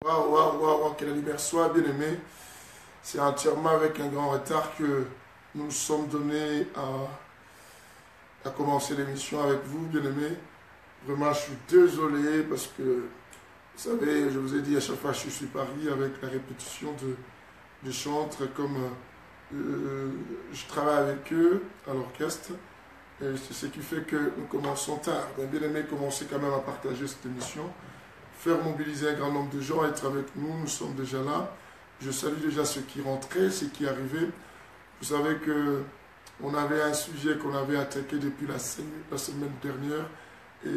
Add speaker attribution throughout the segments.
Speaker 1: Waouh, waouh, waouh, waouh, que la lumière soit bien aimée. C'est entièrement avec un grand retard que nous nous sommes donnés à commencer l'émission avec vous, bien aimés. Vraiment, je suis désolé parce que, vous savez, je vous ai dit à chaque fois que je suis Paris avec la répétition de chantres, comme je travaille avec eux à l'orchestre. Et c'est ce qui fait que nous commençons tard. Bien aimé, commencez quand même à partager cette émission. Faire mobiliser un grand nombre de gens, être avec nous, nous sommes déjà là. Je salue déjà ceux qui rentraient, ceux qui arrivaient. Vous savez que on avait un sujet qu'on avait attaqué depuis la semaine dernière, et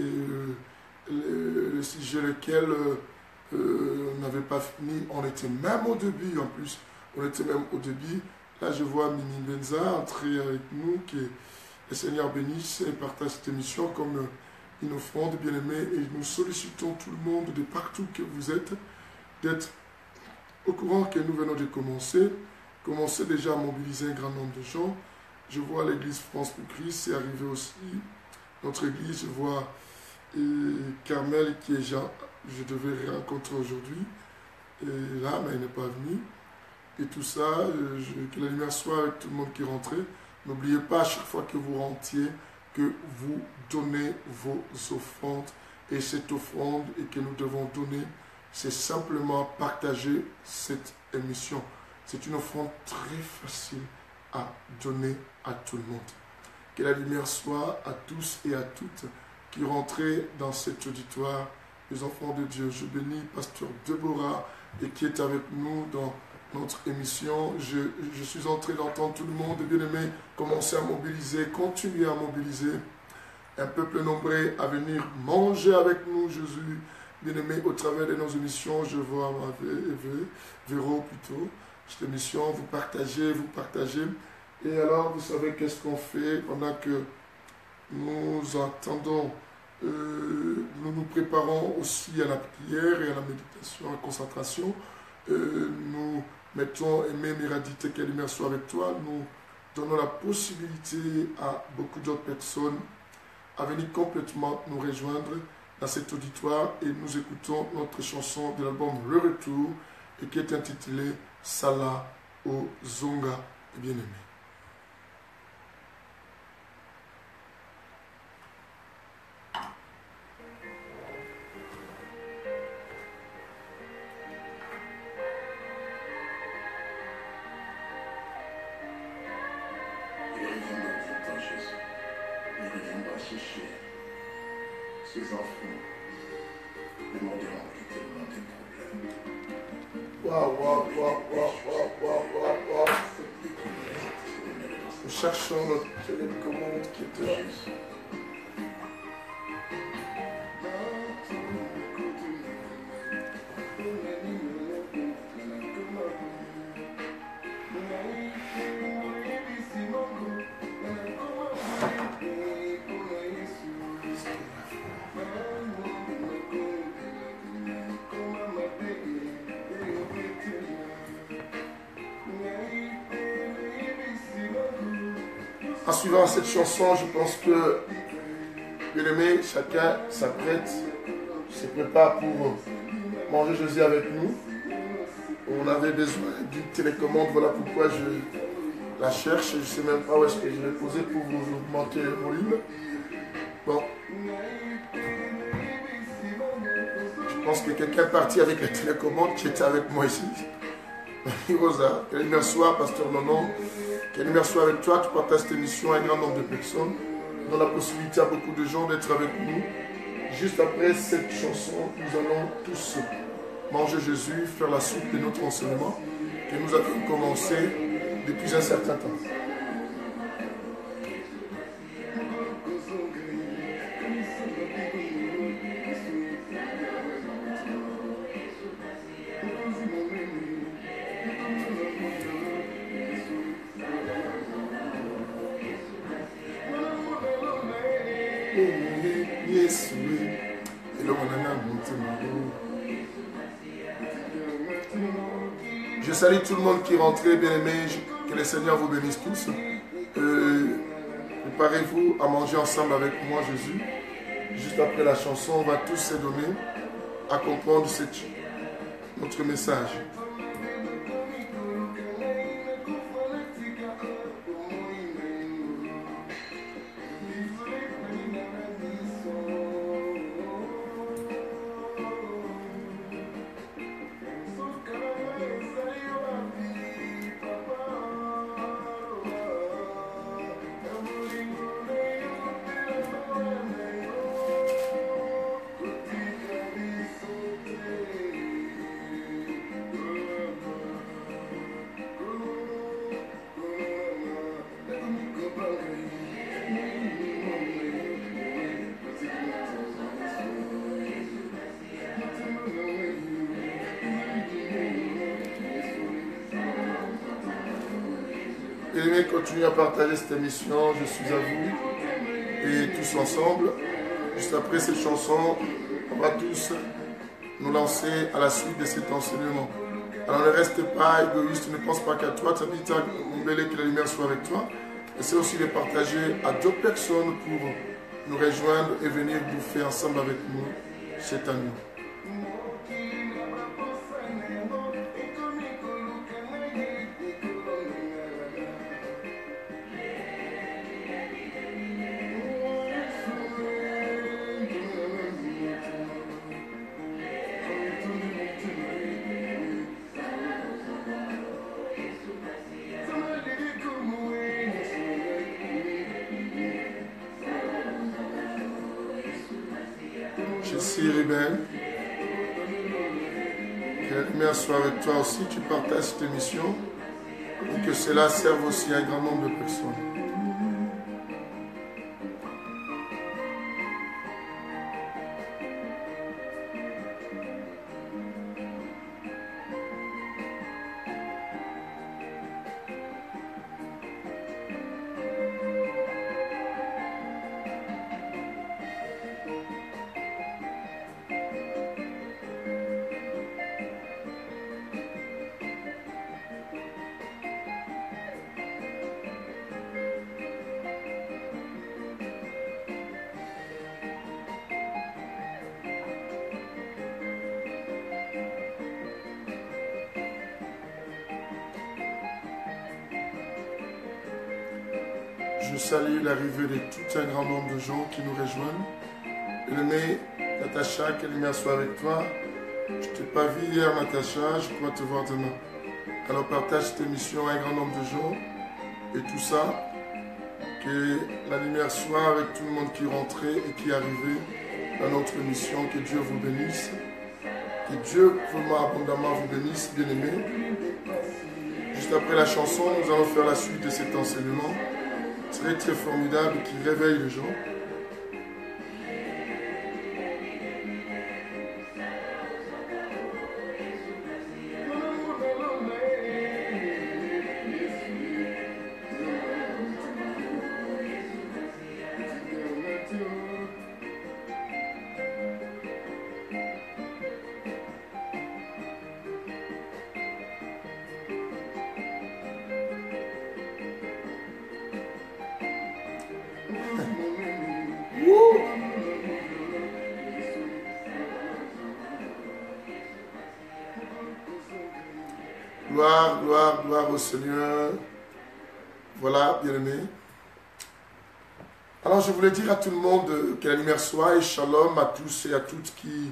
Speaker 1: le sujet lequel on n'avait pas fini. On était même au début en plus. On était même au début. Là, je vois Mini Benza entrer avec nous, que le Seigneur bénisse et partage cette émission comme une offrande, bien-aimée, et nous sollicitons tout le monde de partout que vous êtes, d'être au courant que nous venons de commencer. Commencez déjà à mobiliser un grand nombre de gens. Je vois l'église France pour Christ, c'est arrivé aussi. Notre église, je vois Carmel qui est je devais rencontrer aujourd'hui. Et là, mais elle n'est pas venue. Et tout ça, que la lumière soit avec tout le monde qui est rentré. N'oubliez pas à chaque fois que vous rentiez, que vous donnez vos offrandes. Et cette offrande et que nous devons donner, c'est simplement partager cette émission. C'est une offrande très facile à donner à tout le monde. Que la lumière soit à tous et à toutes qui rentrez dans cet auditoire, les enfants de Dieu. Je bénis Pasteur Deborah et qui est avec nous dans notre émission. Je suis en train d'entendre tout le monde, bien-aimé, commencer à mobiliser, continuer à mobiliser un peuple nombreux à venir manger avec nous, Jésus. Bien-aimé, au travers de nos émissions, je vois Véro plutôt, cette émission, vous partagez. Et alors, vous savez qu'est-ce qu'on fait pendant que nous entendons, nous nous préparons aussi à la prière et à la méditation, à la concentration. Nous mettons Aimé Miradite, que la lumière soit avec toi. Nous donnons la possibilité à beaucoup d'autres personnes à venir complètement nous rejoindre dans cet auditoire et nous écoutons notre chanson de l'album Le Retour et qui est intitulée Salah au Zonga, bien-aimé.
Speaker 2: Ces enfants demanderont tellement des problèmes.
Speaker 1: Waouh. Nous cherchons notre télécommande qui est là. En suivant cette chanson, je pense que, bien aimé, chacun s'apprête, se prépare pour manger Jésus avec nous. On avait besoin d'une télécommande, voilà pourquoi je la cherche. Je ne sais même pas où est-ce que je l'ai posée pour vous augmenter le volume. Bon. Je pense que quelqu'un est parti avec la télécommande qui était avec moi ici. Rosa, que la lumière soit, Pasteur Nonon, que la lumière soit avec toi, tu partages cette émission à un grand nombre de personnes, donne la possibilité à beaucoup de gens d'être avec nous. Juste après cette chanson, nous allons tous manger Jésus, faire la suite de notre enseignement que nous avons commencé depuis un certain temps. Je salue tout le monde qui est rentré, bien aimé, que le Seigneur vous bénisse tous. Préparez-vous à manger ensemble avec moi, Jésus. Juste après la chanson, on va tous se donner à comprendre votre message. Bien-aimés, continuez à partager cette émission, je suis à vous, et tous ensemble. Juste après cette chanson, on va tous nous lancer à la suite de cet enseignement. Alors ne reste pas égoïste, ne pense pas qu'à toi, Tabitha Mumbele, que la lumière soit avec toi. Essaie aussi de partager à d'autres personnes pour nous rejoindre et venir bouffer ensemble avec nous cette année. Ruben, que la lumière soit avec toi aussi, tu partages cette émission et que cela serve aussi à un grand nombre de personnes. Je salue l'arrivée de tout un grand nombre de gens qui nous rejoignent. Bien-aimée Natacha, que la lumière soit avec toi. Je ne t'ai pas vu hier, Natacha, je crois te voir demain. Alors partage cette émission à un grand nombre de gens. Et tout ça, que la lumière soit avec tout le monde qui est rentré et qui est arrivé dans notre émission. Que Dieu vous bénisse. Que Dieu vraiment abondamment vous bénisse, bien-aimés. Juste après la chanson, nous allons faire la suite de cet enseignement. Très très formidable qui réveille les gens. Gloire, gloire, gloire au Seigneur. Voilà, bien-aimés. Alors, je voulais dire à tout le monde que la lumière soit et shalom à tous et à toutes qui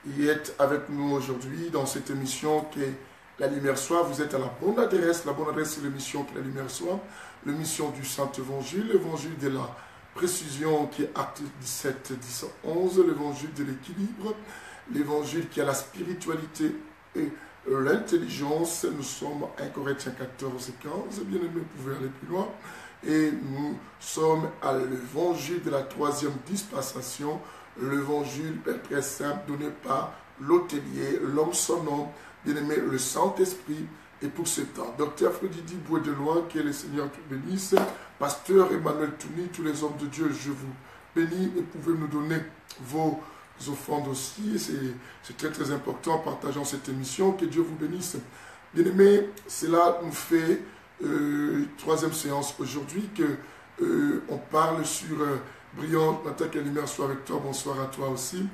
Speaker 1: y êtes avec nous aujourd'hui dans cette émission que la lumière soit. Vous êtes à la bonne adresse. La bonne adresse, c'est l'émission que la lumière soit. L'émission du Saint-Évangile, l'évangile de la précision qui est acte 17, 10, 11, l'évangile de l'équilibre, l'évangile qui a la spiritualité et l'intelligence. Nous sommes à 1 Corinthiens 14 et 15, bien aimé, vous pouvez aller plus loin. Et nous sommes à l'évangile de la troisième dispensation, l'évangile très simple donné par l'hôtelier, l'homme son nom, bien aimé, le Saint-Esprit. Et pour ce temps, Docteur Fredidi Boué de Loin, que le Seigneur te bénisse, Pasteur Emmanuel Touni, tous les hommes de Dieu, je vous bénis et pouvez nous donner vos offrandes aussi. C'est très très important en partageant cette émission. Que Dieu vous bénisse. Bien-aimés, cela nous fait troisième séance aujourd'hui que on parle sur Brillant, Nathalie, que la lumière soit avec toi, bonsoir à toi aussi.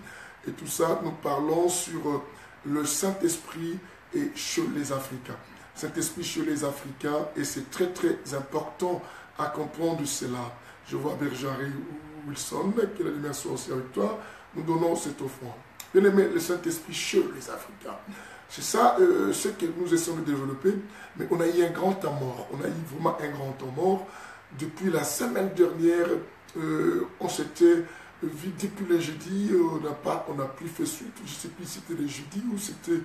Speaker 1: Et tout ça, nous parlons sur le Saint-Esprit est chez les Africains. Saint-Esprit chez les Africains, et c'est très très important à comprendre cela. Je vois Bergerie Wilson, que la lumière soit aussi avec toi. Nous donnons cette offrande. Bien aimé, le Saint-Esprit chez les Africains. C'est ça ce que nous essayons de développer. Mais on a eu un grand temps mort. On a eu vraiment un grand temps mort. Depuis la semaine dernière, on s'était vu depuis le jeudi. On n'a plus fait suite. Je ne sais plus si c'était le jeudi ou c'était...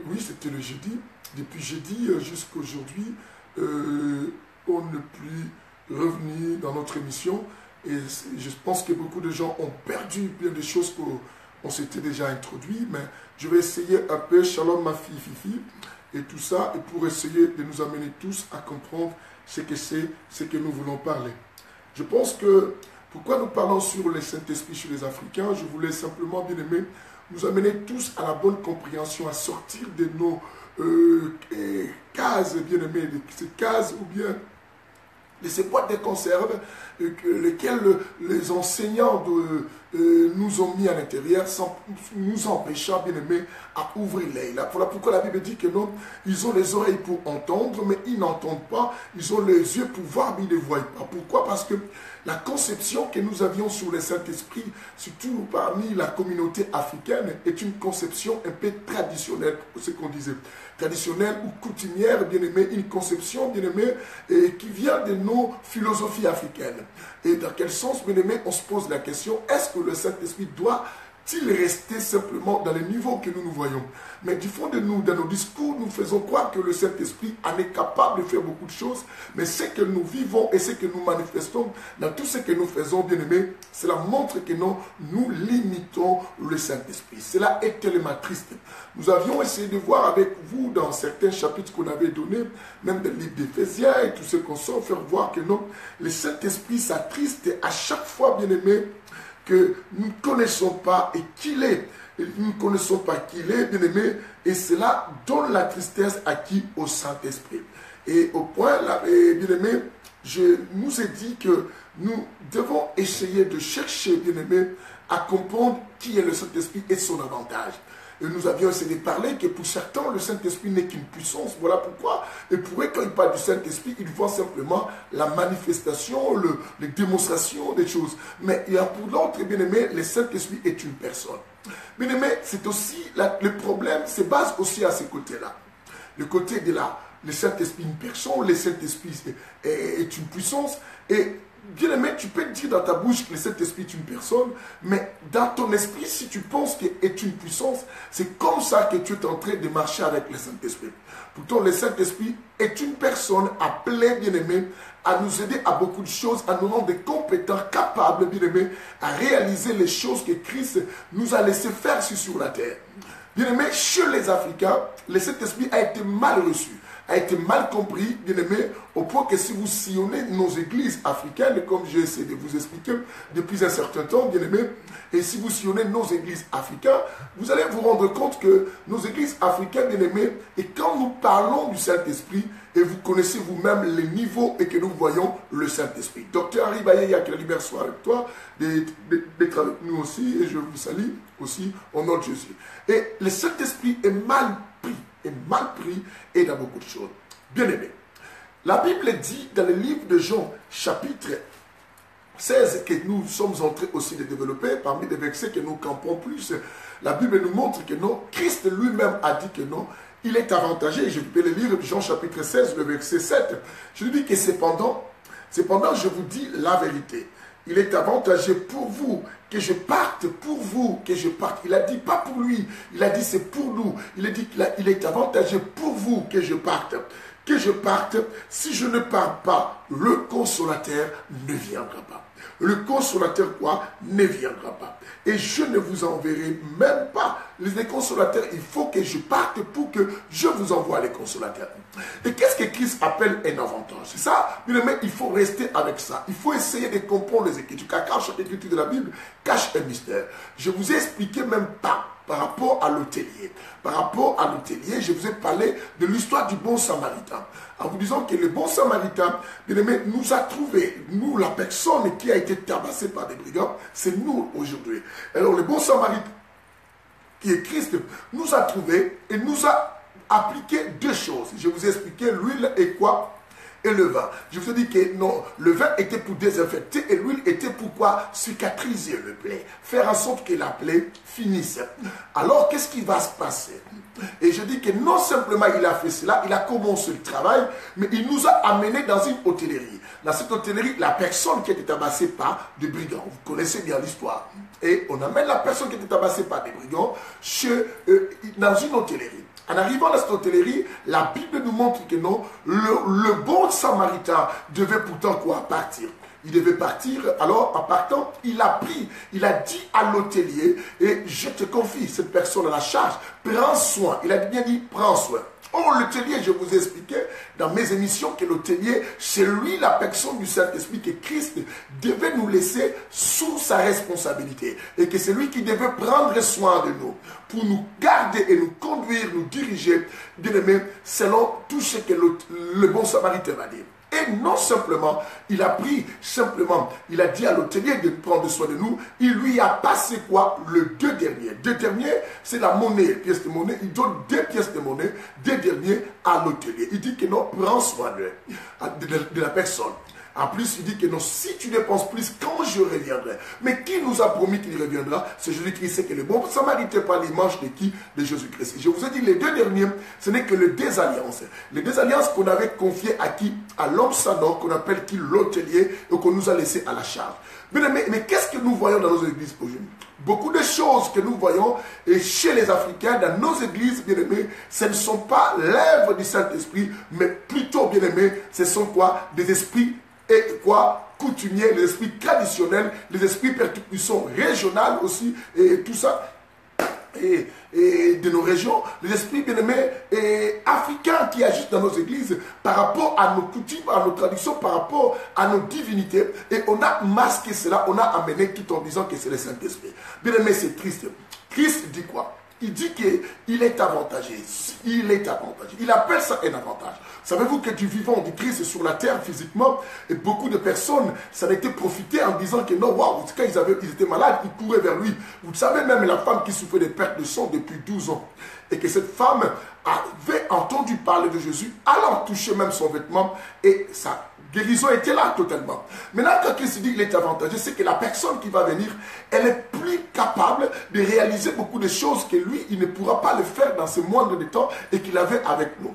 Speaker 1: Oui, c'était le jeudi. Depuis jeudi jusqu'à aujourd'hui, on n'est plus revenu dans notre émission. Et je pense que beaucoup de gens ont perdu bien des choses qu'on s'était déjà introduit. Mais je vais essayer un peu, shalom ma fille Fifi, et tout ça, et pour essayer de nous amener tous à comprendre ce que c'est, ce que nous voulons parler. Je pense que, pourquoi nous parlons sur le Saint-Esprit chez les Africains, je voulais simplement, bien aimé, nous amener tous à la bonne compréhension, à sortir de nos cases, bien aimé, de ces cases ou bien de ces boîtes de conserve lesquelles les enseignants nous ont mis à l'intérieur sans nous empêchant, bien aimé, à ouvrir l'œil. Voilà pourquoi la Bible dit que non, ils ont les oreilles pour entendre, mais ils n'entendent pas. Ils ont les yeux pour voir, mais ils ne voient pas. Pourquoi? Parce que la conception que nous avions sur le Saint-Esprit, surtout parmi la communauté africaine, est une conception un peu traditionnelle, ce qu'on disait. Traditionnelle ou coutumière, bien aimé, une conception, bien aimé, qui vient de nos philosophies africaines. Et dans quel sens, bien aimé, on se pose la question, est-ce que le Saint-Esprit doit-il rester simplement dans les niveaux que nous voyons? Mais du fond de nous, dans nos discours, nous faisons croire que le Saint-Esprit en est capable de faire beaucoup de choses, mais ce que nous vivons et ce que nous manifestons dans tout ce que nous faisons, bien aimé, cela montre que nous limitons le Saint-Esprit. Cela est tellement triste. Nous avions essayé de voir avec vous dans certains chapitres qu'on avait donnés, même des livres d'Éphésiens et tout ce qu'on sort, faire voir que non, le Saint-Esprit s'attriste à chaque fois, bien aimé, que nous ne connaissons pas et qu'il est. Et nous ne connaissons pas qu'il est, bien aimé, et cela donne la tristesse à qui? Au Saint-Esprit. Et au point, là, bien aimé, je nous ai dit que nous devons essayer de chercher, bien aimé, à comprendre qui est le Saint-Esprit et son avantage. Et nous avions essayé de parler que pour certains, le Saint-Esprit n'est qu'une puissance. Voilà pourquoi. Et pour eux, quand ils parlent du Saint-Esprit, ils voient simplement la manifestation, les démonstrations des choses. Mais il y a pour l'autre, bien aimé, le Saint-Esprit est une personne. Bien aimé, c'est aussi, le problème se base aussi à ce côté-là. Le côté de le Saint-Esprit est une personne, le Saint-Esprit est une puissance. Et bien aimé, tu peux dire dans ta bouche que le Saint-Esprit est une personne, mais dans ton esprit, si tu penses qu'il est une puissance, c'est comme ça que tu es en train de marcher avec le Saint-Esprit. Pourtant, le Saint-Esprit est une personne appelée, bien aimé, à nous aider à beaucoup de choses, à nous rendre des compétents, capables, bien aimé, à réaliser les choses que Christ nous a laissé faire sur la terre. Bien aimé, chez les Africains, le Saint-Esprit a été mal reçu, a été mal compris, bien aimé, au point que si vous sillonnez nos églises africaines, comme j'ai essayé de vous expliquer depuis un certain temps, bien aimé, et si vous sillonnez nos églises africaines, vous allez vous rendre compte que nos églises africaines, bien aimé, et quand nous parlons du Saint-Esprit, et vous connaissez vous-même les niveaux et que nous voyons le Saint-Esprit. Docteur Henri Bayeya, que la lumière soit avec toi, d'être avec nous aussi, et je vous salue aussi au nom de Jésus. Et le Saint-Esprit est mal pris et dans beaucoup de choses. Bien aimé, la Bible dit dans le livre de Jean, chapitre 16, que nous sommes en train aussi de développer, parmi les versets que nous campons plus, la Bible nous montre que non, Christ lui-même a dit que non, il est avantagé. Je peux le lire, Jean chapitre 16, le verset 7. Je lui dis que cependant, je vous dis la vérité. Il est avantagé pour vous que je parte, pour vous que je parte. Il a dit pas pour lui, il a dit c'est pour nous. Il a dit qu'il est avantagé pour vous que je parte. Que je parte, si je ne pars pas, le consolateur ne viendra pas. Le consolateur quoi? Ne viendra pas. Et je ne vous enverrai même pas. Les consolateurs, il faut que je parte pour que je vous envoie les consolateurs. Et qu'est-ce que Christ appelle un avantage? C'est ça, bien aimé, il faut rester avec ça. Il faut essayer de comprendre les Écritures. Car chaque écriture de la Bible cache un mystère. Je vous ai expliqué même pas par rapport à l'hôtelier. Par rapport à l'hôtelier, je vous ai parlé de l'histoire du bon samaritain. En vous disant que le bon samaritain, bien aimé, nous a trouvé, nous, la personne qui a été tabassée par des brigands, c'est nous aujourd'hui. Alors le bon samaritain, qui est Christ, nous a trouvé et nous a appliqué deux choses. Je vous ai expliqué l'huile et quoi? Et le vin. Je vous ai dit que non, le vin était pour désinfecter et l'huile était pour quoi? Cicatriser le plaie. Faire en sorte que la plaie finisse. Alors, qu'est-ce qui va se passer? Et je dis que non simplement il a fait cela, il a commencé le travail, mais il nous a amenés dans une hôtellerie. Dans cette hôtellerie, la personne qui était tabassée par des brigands, vous connaissez bien l'histoire. Et on amène la personne qui était tabassée par des brigands dans une hôtellerie. En arrivant dans cette hôtellerie, la Bible nous montre que non, le bon samaritain devait pourtant quoi? Partir. Il devait partir, alors en partant, il a dit à l'hôtelier, et je te confie cette personne à la charge, prends soin. Il a bien dit, prends soin. Or, l'hôtelier, je vous ai expliqué dans mes émissions que l'hôtelier, c'est lui la personne du Saint-Esprit que Christ devait nous laisser sous sa responsabilité. Et que c'est lui qui devait prendre soin de nous pour nous garder et nous conduire, nous diriger, bien aimé, selon tout ce que le bon samaritain va dire. Et non simplement, il a dit à l'hôtelier de prendre soin de nous, il lui a passé quoi? Le deux derniers. Deux derniers, c'est la monnaie, pièces de monnaie. Il donne 2 pièces de monnaie, 2 derniers à l'hôtelier. Il dit que non, prends soin de la personne. En plus, il dit que non, si tu dépenses plus, quand je reviendrai. Mais qui nous a promis qu'il reviendra? C'est Jésus-Christ. C'est que le bon samaritain par l'image de qui? De Jésus-Christ. Je vous ai dit, les 2 derniers, ce n'est que les 2 alliances. Les 2 alliances qu'on avait confiées à qui? À l'homme Sadok, qu'on appelle qui? L'hôtelier, et qu'on nous a laissé à la charge. Mais qu'est-ce que nous voyons dans nos églises aujourd'hui? Beaucoup de choses que nous voyons chez les Africains, dans nos églises, bien-aimés, ce ne sont pas l'œuvre du Saint-Esprit, mais plutôt, bien-aimés, ce sont quoi? Des esprits et quoi? Coutumiers, les esprits traditionnels, les esprits qui sont régionaux aussi, et tout ça, et de nos régions, les esprits bien-aimés et africains qui agissent dans nos églises par rapport à nos coutumes, à nos traditions, par rapport à nos divinités, et on a masqué cela, on a amené tout en disant que c'est le Saint-Esprit. Bien-aimé, c'est triste. Christ dit quoi? Il dit qu'il est avantagé. Il est avantagé. Il appelle ça un avantage. Savez-vous que du vivant du Christ sur la terre physiquement, et beaucoup de personnes, ça a été profité en disant que non, waouh, quand ils étaient malades, ils couraient vers lui. Vous savez, même la femme qui souffrait de perte de sang depuis 12 ans, et que cette femme avait entendu parler de Jésus, allant toucher même son vêtement, et sa guérison était là totalement. Maintenant, quand Christ dit qu'il est avantagé, c'est que la personne qui va venir, elle est plus capable de réaliser beaucoup de choses que lui, il ne pourra pas le faire dans ce moindre de temps et qu'il avait avec nous.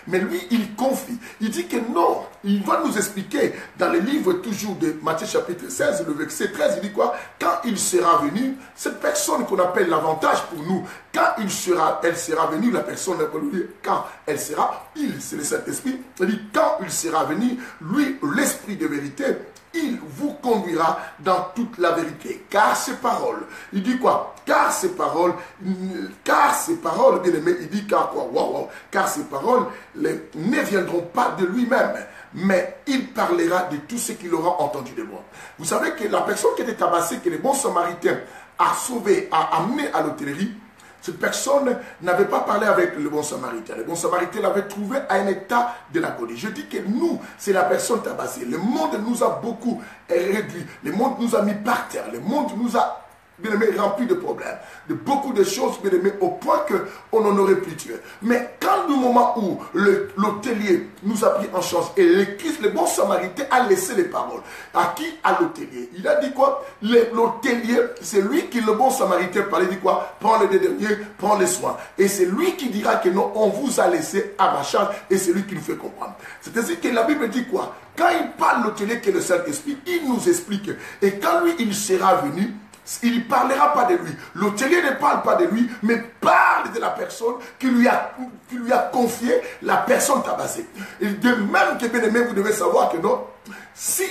Speaker 1: Mais lui, il confie. Il dit que non. Il va nous expliquer dans le livre toujours de Matthieu chapitre 16, le verset 13, il dit quoi? Quand il sera venu, cette personne qu'on appelle l'avantage pour nous, quand elle sera venue, la personne, quand elle sera, c'est le Saint-Esprit, il dit quand il sera venu, lui, l'Esprit de vérité, il vous conduira dans toute la vérité. Car ces paroles, il dit quoi? Car ces paroles, bien aimé, il dit car quoi? Wow. Car ces paroles ne viendront pas de lui-même, mais il parlera de tout ce qu'il aura entendu de moi. Vous savez que la personne qui était tabassée, que le bon samaritain a sauvé, a amené à l'hôtellerie, cette personne n'avait pas parlé avec le bon samaritain. Le bon samaritain l'avait trouvé à un état de l'agonie. Je dis que nous, c'est la personne tabassée. Le monde nous a beaucoup réduit. Le monde nous a mis par terre. Le monde nous a, bien aimé, rempli de problèmes. De beaucoup de choses, bien aimé, au point qu'on en aurait pu tuer. Mais quand le moment où l'hôtelier nous a pris en charge et le bon samaritain a laissé les paroles. À qui? À l'hôtelier. Il a dit quoi? L'hôtelier, c'est lui qui, le bon samaritain, parlait, dit quoi? Prends les 2 derniers, prends les soins. Et c'est lui qui dira que non, on vous a laissé à ma charge, et c'est lui qui nous fait comprendre. C'est-à-dire que la Bible dit quoi? Quand il parle l'hôtelier qui est le Saint-Esprit, il nous explique. Et quand lui, il sera venu, il ne parlera pas de lui. L'hôtelier ne parle pas de lui, mais parle de la personne qui lui a confié la personne tabassée. Et de même que, bien aimé, vous devez savoir que non, si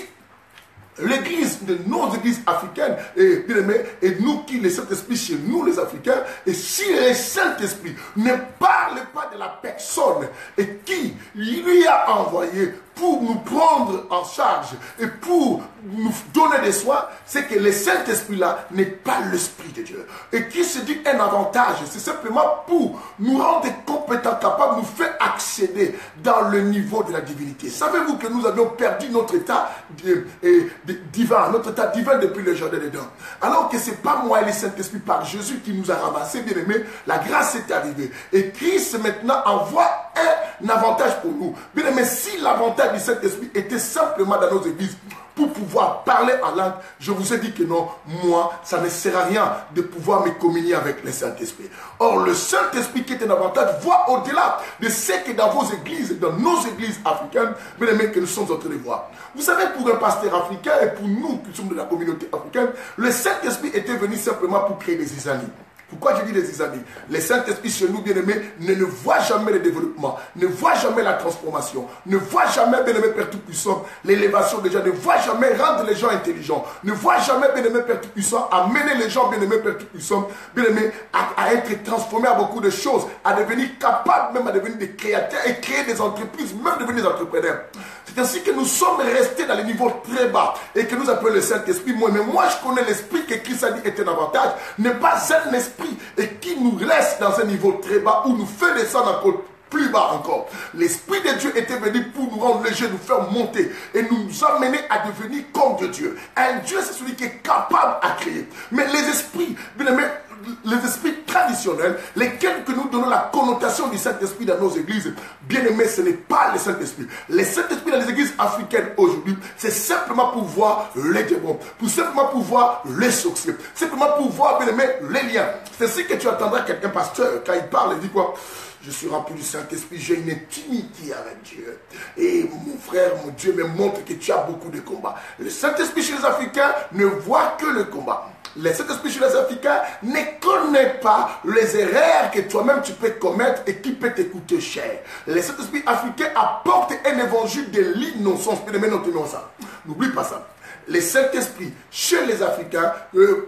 Speaker 1: l'église de nos églises africaines, et bien aimé, et nous qui, le Saint-Esprit chez nous les Africains, et si le Saint-Esprit ne parle pas de la personne et qui lui a envoyé pour nous prendre en charge et pour nous donner des soins, c'est que le Saint-Esprit-là n'est pas l'Esprit de Dieu. Et qui se dit un avantage, c'est simplement pour nous rendre compétents, capables, nous faire accéder rester dans le niveau de la divinité. Savez-vous que nous avions perdu notre état divin, notre état divin depuis le jardin d'Éden? Alors que ce n'est pas moi et le Saint-Esprit par Jésus qui nous a ramassés, bien aimés, la grâce est arrivée. Et Christ maintenant envoie un avantage pour nous. Bien aimés, si l'avantage du Saint-Esprit était simplement dans nos églises, pour pouvoir parler en langue, je vous ai dit que non, moi, ça ne sert à rien de pouvoir me communier avec le Saint-Esprit. Or, le Saint-Esprit qui est un avantage voit au-delà de ce que dans vos églises, dans nos églises africaines, bien aimés, que nous sommes en train de voir. Vous savez, pour un pasteur africain et pour nous qui sommes de la communauté africaine, le Saint-Esprit était venu simplement pour créer des isanies. Pourquoi je dis les amis? Les Saint-Esprit chez nous, bien-aimés, ne voit jamais le développement, ne voit jamais la transformation, ne voit jamais, bien-aimé Père Tout-Puissant, l'élévation des gens, ne voit jamais rendre les gens intelligents, ne voit jamais, bien-aimé Père Tout-Puissant, amener les gens, bien-aimé Père Tout-Puissant, bien-aimé, à être transformés à beaucoup de choses, à devenir capables, même à devenir des créateurs et créer des entreprises, même devenir des entrepreneurs. C'est ainsi que nous sommes restés dans les niveaux très bas et que nous appelons le Saint-Esprit. Mais moi, je connais l'esprit que Christ a dit est un avantage, n'est pas un esprit et qui nous laisse dans un niveau très bas ou nous fait descendre encore plus bas encore. L'Esprit de Dieu était venu pour nous rendre légers, nous faire monter et nous amener à devenir comme de Dieu. Un Dieu, c'est celui qui est capable à créer. Mais les esprits, bien aimés, les esprits traditionnels, lesquels que nous donnons la connotation du Saint-Esprit dans nos églises, bien aimés, ce n'est pas le Saint-Esprit. Le Saint-Esprit dans les églises africaines aujourd'hui, c'est simplement pour voir les démons, pour simplement pour voir les sorciers, simplement pour voir, bien aimés, les liens. C'est ainsi que tu attendras quelqu'un pasteur, quand il parle, il dit quoi? Je suis rempli du Saint-Esprit, j'ai une intimité avec Dieu. Et mon frère, mon Dieu me montre que tu as beaucoup de combats. Le Saint-Esprit chez les Africains ne voit que le combat. Le Saint-Esprit chez les Africains ne connaît pas les erreurs que toi-même tu peux commettre et qui peut te coûter cher. Le Saint-Esprit africain apporte un évangile de l'innocence. N'oublie pas ça. Le Saint-Esprit chez les Africains,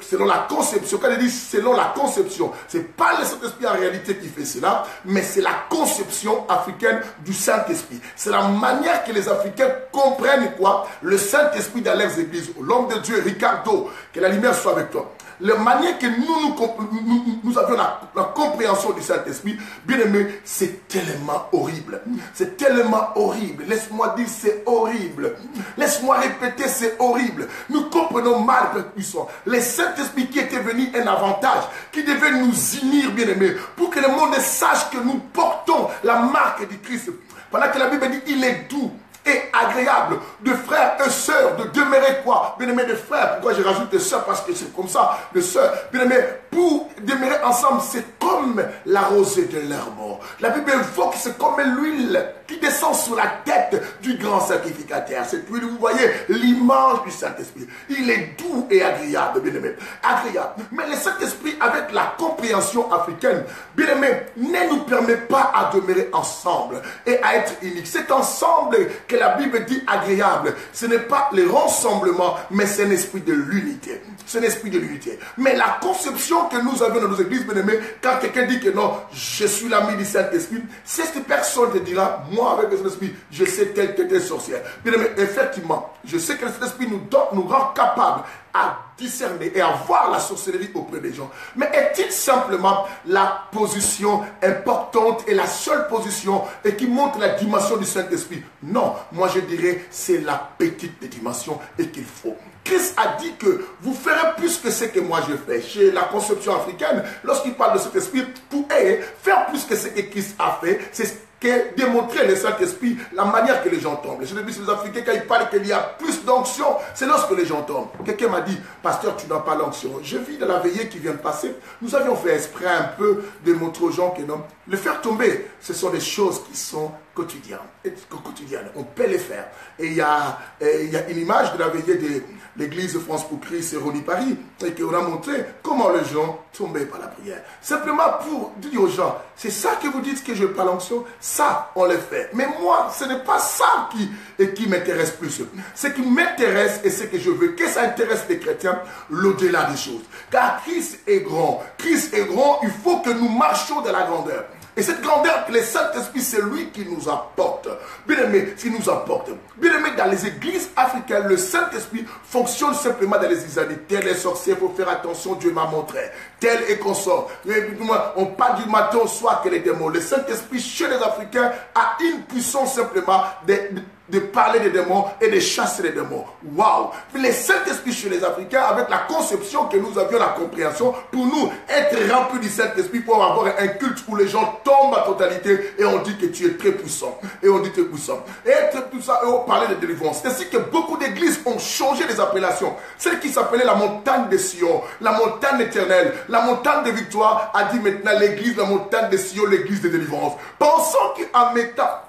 Speaker 1: selon la conception, quand il dit selon la conception, ce n'est pas le Saint-Esprit en réalité qui fait cela, mais c'est la conception africaine du Saint-Esprit. C'est la manière que les Africains comprennent quoi? Le Saint-Esprit dans leurs églises. L'homme de Dieu, Ricardo, que la lumière soit avec toi. La manière que nous avions la compréhension du Saint-Esprit, bien aimé, c'est tellement horrible. C'est tellement horrible. Laisse-moi dire, c'est horrible. Laisse-moi répéter, c'est horrible. Nous comprenons mal, Père Puissant. Le Saint-Esprit qui était venu un avantage, qui devait nous unir, bien aimé, pour que le monde sache que nous portons la marque du Christ. Pendant que la Bible dit, il est doux et agréable de frères et sœurs, de demeurer quoi? Bien aimé, de frères. Pourquoi je rajoute de sœurs? Parce que c'est comme ça, de sœurs. Bien aimé, pour demeurer ensemble, c'est comme la rosée de l'herbe. La Bible évoque, c'est comme l'huile qui descend sur la tête du grand sacrificateur. Cette huile, vous voyez, l'image du Saint-Esprit. Il est doux et agréable, bien aimé. Agréable. Mais le Saint-Esprit, avec la compréhension africaine, bien aimé, ne nous permet pas à demeurer ensemble et à être uniques. C'est ensemble que la Bible dit agréable. Ce n'est pas le rassemblement, mais c'est un esprit de l'unité. C'est un esprit de l'unité. Mais la conception que nous avons dans nos églises, bien aimés, quand quelqu'un dit que non, je suis l'ami du Saint-Esprit, cette personne te dira, moi avec le Saint-Esprit, je sais telle que telle sorcière. Bien aimé, effectivement, je sais que le Saint-Esprit nous rend capables à discerner et à voir la sorcellerie auprès des gens. Mais est-il simplement la position importante et la seule position et qui montre la dimension du Saint-Esprit? Non, moi je dirais c'est la petite dimension et qu'il faut. Christ a dit que vous ferez plus que ce que moi je fais. Chez la conception africaine, lorsqu'il parle de cet esprit, pour faire plus que ce que Christ a fait, c'est que démontrer le Saint-Esprit, la manière que les gens tombent. Les Africains, quand ils parlent qu'il y a plus d'onction, c'est lorsque les gens tombent. Quelqu'un m'a dit, pasteur, tu n'as pas l'onction. Je vis dans la veillée qui vient de passer. Nous avions fait exprès un peu de montrer aux gens que non, le faire tomber, ce sont des choses qui sont quotidiennes. On peut les faire. Et il y a une image de la veillée de l'église France pour Christ et Rony Paris, et qu'on a montré comment les gens tombaient par la prière. Simplement pour dire aux gens, c'est ça que vous dites que je n'ai pas l'onction, ça, on le fait. Mais moi, ce n'est pas ça qui m'intéresse plus. Ce qui m'intéresse et ce que je veux, que ça intéresse les chrétiens, l'au-delà des choses. Car Christ est grand. Christ est grand, il faut que nous marchions de la grandeur. Et cette grandeur, le Saint-Esprit, c'est lui qui nous apporte. Bien-aimé, qui nous apporte. Bien-aimé, dans les églises africaines, le Saint-Esprit fonctionne simplement dans les isanis. Tel est sorcier, il faut faire attention, Dieu m'a montré. Tel est consort. On parle du matin au soir que les démons. Le Saint-Esprit, chez les Africains, a une puissance simplement de parler des démons et de chasser les démons. Waouh! Le Saint-Esprit chez les Africains, avec la conception que nous avions, la compréhension, pour nous, être rempli du Saint-Esprit pour avoir un culte où les gens tombent à totalité et on dit que tu es très puissant. Et on dit que tu es puissant. Et être puissant, et on parlait de délivrance. C'est ainsi que beaucoup d'églises ont changé les appellations. Celle qui s'appelait la montagne de Sion, la montagne éternelle, la montagne de victoire, a dit maintenant l'église, la montagne de Sion, l'église de délivrance. Pensons qu'en mettant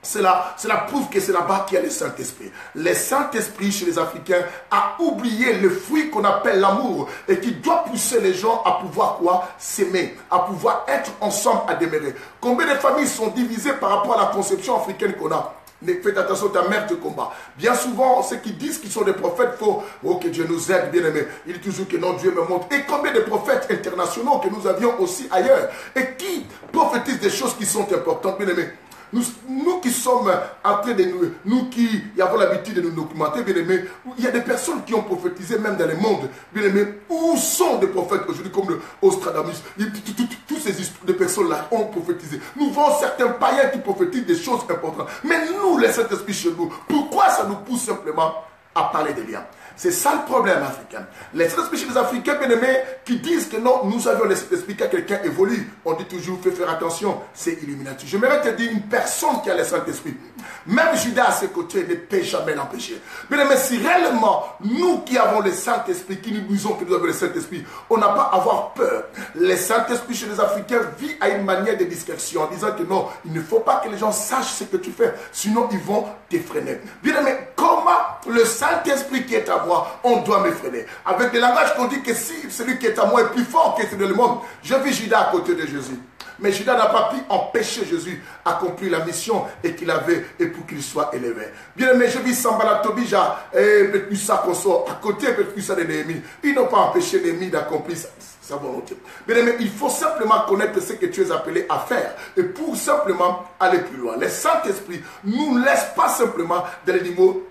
Speaker 1: cela prouve que c'est là-bas qu'il y a le Saint-Esprit. Le Saint-Esprit chez les Africains a oublié le fruit qu'on appelle l'amour et qui doit pousser les gens à pouvoir quoi? S'aimer, à pouvoir être ensemble, à demeurer. Combien de familles sont divisées par rapport à la conception africaine qu'on a? Faites attention, ta mère te combat. Bien souvent, ceux qui disent qu'ils sont des prophètes, faut que Dieu nous aide, bien aimé. Il dit toujours que non, Dieu me montre. Et combien de prophètes internationaux que nous avions aussi ailleurs et qui prophétisent des choses qui sont importantes, bien aimé. Nous qui sommes en train de nous qui avons l'habitude de nous documenter, bien aimé, il y a des personnes qui ont prophétisé même dans le monde, bien aimé, où sont des prophètes aujourd'hui comme le Ostradamus, toutes ces des personnes-là ont prophétisé. Nous voyons certains païens qui prophétisent des choses importantes. Mais nous, les Saint-Esprit chez nous, pourquoi ça nous pousse simplement à parler des liens? C'est ça le problème africain. Les Saint-Esprit chez les Africains, bien aimés, qui disent que non, nous avions les Saint-Esprit quand quelqu'un évolue. On dit toujours, fais faire attention, c'est Illuminati. Je m'aimerais te dire, une personne qui a le Saint-Esprit, même Judas à ses côtés, ne peut jamais l'empêcher. Bien aimé, si réellement, nous qui avons le Saint-Esprit, qui nous disons que nous avons le Saint-Esprit, on n'a pas à avoir peur. Le Saint-Esprit chez les Africains vit à une manière de discrétion, en disant que non, il ne faut pas que les gens sachent ce que tu fais, sinon ils vont t'effréner. Bien aimé, comment le Saint-Esprit qui est à moi, on doit m'effréner. Avec des langages qu'on dit que si celui qui est à moi est plus fort que celui de le monde, je vis Judas à côté de Jésus. Mais Judas n'a pas pu empêcher Jésus d'accomplir la mission et qu'il avait et pour qu'il soit élevé. Bien aimé, je vis Sambala Tobija et Betkusa Koso à côté de Betkusa de Néhémie. Ils n'ont pas empêché Néhémie d'accomplir sa volonté. Bien aimé, il faut simplement connaître ce que tu es appelé à faire et pour simplement aller plus loin. Le Saint-Esprit ne nous laisse pas simplement dans les mots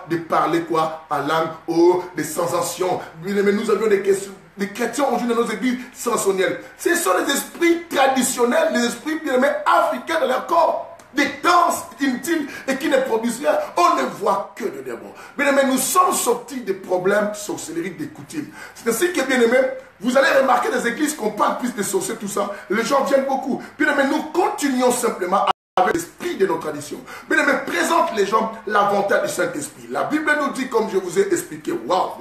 Speaker 1: de parler en langue ou des sensations. Bien aimé, nous avions des chrétiens aujourd'hui dans nos églises sensorielles. Ce sont les esprits traditionnels, les esprits bien aimés africains dans leur corps. Des danses inutiles et qui ne produisent rien. On ne voit que de démons. Bien aimé, nous sommes sortis des problèmes sorcelleriques des coutumes. C'est ainsi que, bien aimé, vous allez remarquer des églises qu'on parle plus de sorciers, tout ça. Les gens viennent beaucoup. Bien aimé, nous continuons simplement avec l'esprit de nos traditions. Bien aimé, présente les gens l'avantage du Saint-Esprit. La Bible nous dit, comme je vous ai expliqué, waouh.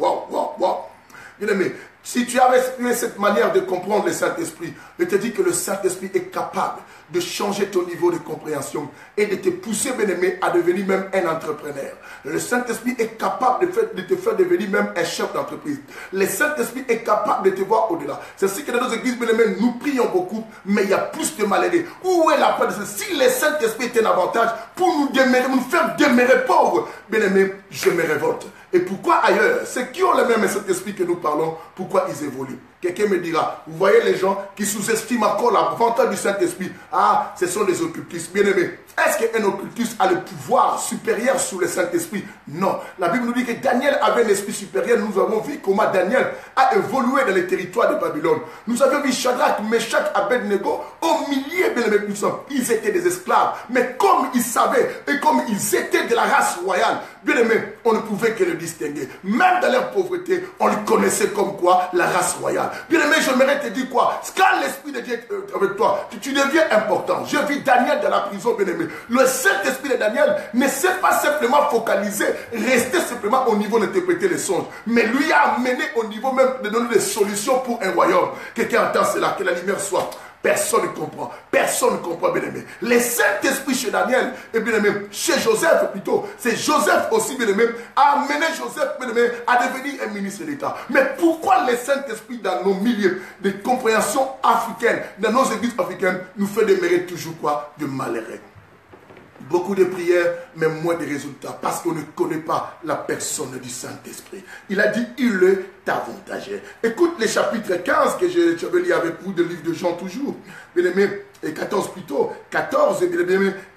Speaker 1: Bien aimé, si tu avais cette manière de comprendre le Saint-Esprit, je te dis que le Saint-Esprit est capable de changer ton niveau de compréhension et de te pousser, bien aimé, à devenir même un entrepreneur. Le Saint-Esprit est capable de te faire devenir même un chef d'entreprise. Le Saint-Esprit est capable de te voir au-delà. C'est ainsi que dans nos églises, bien aimé, nous prions beaucoup, mais il y a plus de maladies. Où est la paix de ça? Si le Saint-Esprit est un avantage pour nous faire demeurer pauvres, bien aimé, je me révolte. Et pourquoi ailleurs, ceux qui ont le même Saint-Esprit que nous parlons, pourquoi ils évoluent? Quelqu'un me dira, vous voyez les gens qui sous-estiment encore l'avantage du Saint-Esprit. Ah, ce sont des occultistes. Bien aimés, est-ce qu'un occultiste a le pouvoir supérieur sur le Saint-Esprit? Non. La Bible nous dit que Daniel avait un esprit supérieur. Nous avons vu comment Daniel a évolué dans les territoires de Babylone. Nous avions vu Shadrach, Meshach, Abednego, au milieu, bien aimés, ils étaient des esclaves. Mais comme ils savaient et comme ils étaient de la race royale, bien aimés, on ne pouvait que le distinguer. Même dans leur pauvreté, on le connaissait comme quoi? La race royale. Bien aimé, j'aimerais te dire quoi? Quand l'Esprit de Dieu est avec toi, tu deviens important. Je vis Daniel dans la prison, bien aimé. Le Saint-Esprit de Daniel ne s'est pas simplement focalisé, rester simplement au niveau d'interpréter les songes, mais lui a amené au niveau même de donner des solutions pour un royaume. Quelqu'un entend cela, que la lumière soit. Personne ne comprend. Personne ne comprend, bien aimé. Le Saint-Esprit chez Daniel, et bien aimé, chez Joseph plutôt, c'est Joseph aussi, bien aimé, a amené Joseph, bien aimé, à devenir un ministre d'État. Mais pourquoi le Saint-Esprit dans nos milieux de compréhension africaine, dans nos églises africaines, nous fait demeurer toujours quoi? De malheureux. Beaucoup de prières, mais moins de résultats, parce qu'on ne connaît pas la personne du Saint-Esprit. Il a dit, il est avantagé. Écoute les chapitres 15 que je vais lire avec vous, du livre de Jean toujours. Bien aimé, et 14 plutôt, 14,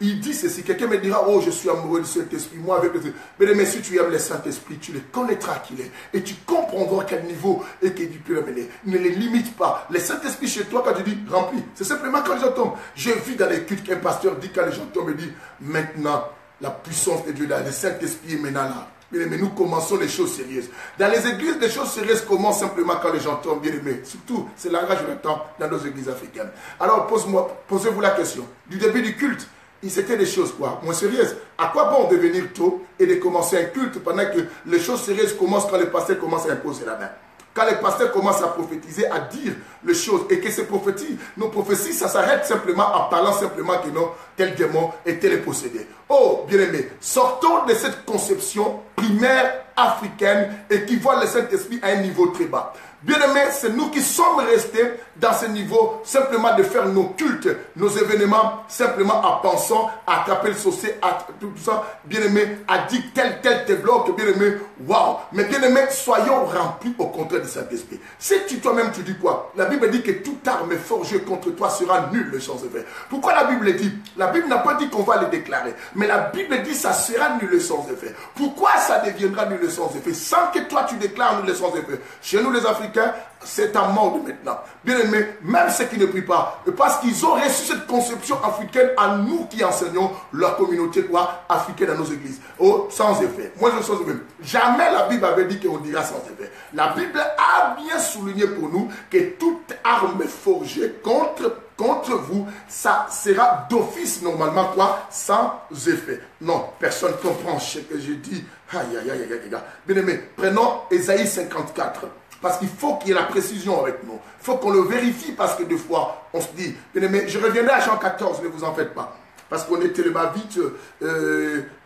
Speaker 1: il dit ceci. Quelqu'un me dira, oh, je suis amoureux du Saint-Esprit. Moi, avec le Saint-Esprit. Mais si tu aimes le Saint-Esprit, tu le connaîtras qu'il est. Et tu comprendras quel niveau et que tu peux l'amener. Ne les limite pas. Le Saint-Esprit chez toi, quand tu dis rempli, c'est simplement quand les gens tombent. J'ai vu dans les cultes qu'un pasteur dit, quand les gens tombent, il dit, maintenant, la puissance de Dieu là, le Saint-Esprit est maintenant là. Mais nous commençons les choses sérieuses. Dans les églises, les choses sérieuses commencent simplement quand les gens tombent, bien aimés. Surtout, c'est langage de temps dans nos églises africaines. Alors, posez-vous la question. Du début du culte, c'était des choses quoi, moins sérieuses. À quoi bon de venir tôt et de commencer un culte pendant que les choses sérieuses commencent quand les pasteurs commencent à imposer la main? Quand les pasteurs commencent à prophétiser, à dire les choses, et que ces prophéties, nos prophéties, ça s'arrête simplement en parlant simplement que non, tel démon et tel est possédé. Oh, bien-aimés, sortons de cette conception primaire africaine et qui voit le Saint-Esprit à un niveau très bas. Bien-aimés, c'est nous qui sommes restés dans ce niveau simplement de faire nos cultes, nos événements, simplement en pensant à attraper le saucé, à tout ça, bien-aimés, à dire tel te bloque, bien-aimés, waouh. Mais bien-aimés, soyons remplis au contraire du Saint-Esprit. Si toi-même tu dis quoi? La Bible dit que toute arme forgée contre toi sera nulle sans effet. Pourquoi la Bible dit? La Bible n'a pas dit qu'on va le déclarer, mais la Bible dit ça sera nul sans effet. Pourquoi ça deviendra nul sans effet? Sans que toi tu déclares nul sans effet. Chez nous les Africains, c'est un monde maintenant. Bien aimé, même ceux qui ne prient pas, parce qu'ils ont reçu cette conception africaine à nous qui enseignons leur communauté quoi, africaine dans nos églises. Oh, sans effet. Moi, je sans effet. Jamais la Bible avait dit qu'on dira sans effet. La Bible a bien souligné pour nous que toute arme forgée contre vous, ça sera d'office normalement quoi, sans effet. Non, personne ne comprend ce que je dis. Aïe, aïe, aïe, aïe, aïe. Bien aimé, prenons Ésaïe 54. Parce qu'il faut qu'il y ait la précision avec nous. Il faut qu'on le vérifie parce que des fois, on se dit, bien aimé, je reviendrai à Jean 14, ne vous en faites pas. Parce qu'on est tellement vite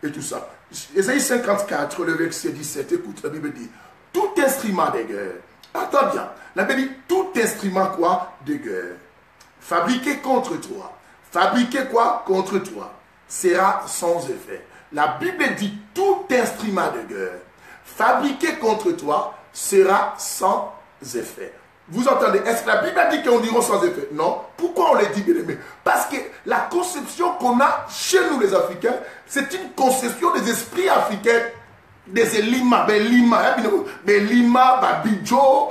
Speaker 1: et tout ça. Ésaïe 54, le verset 17, écoute, la Bible dit, tout instrument de guerre, attends bien, la Bible dit, tout instrument quoi de guerre, fabriqué contre toi, sera sans effet. La Bible dit, tout instrument de guerre, fabriqué contre toi, sera sans effet. Vous entendez? Est-ce que la Bible a dit qu'on dira sans effet? Non. Pourquoi on les dit, bien aimé? Parce que la conception qu'on a chez nous les Africains, c'est une conception des esprits africains, des Elima, Belima, Babidjo,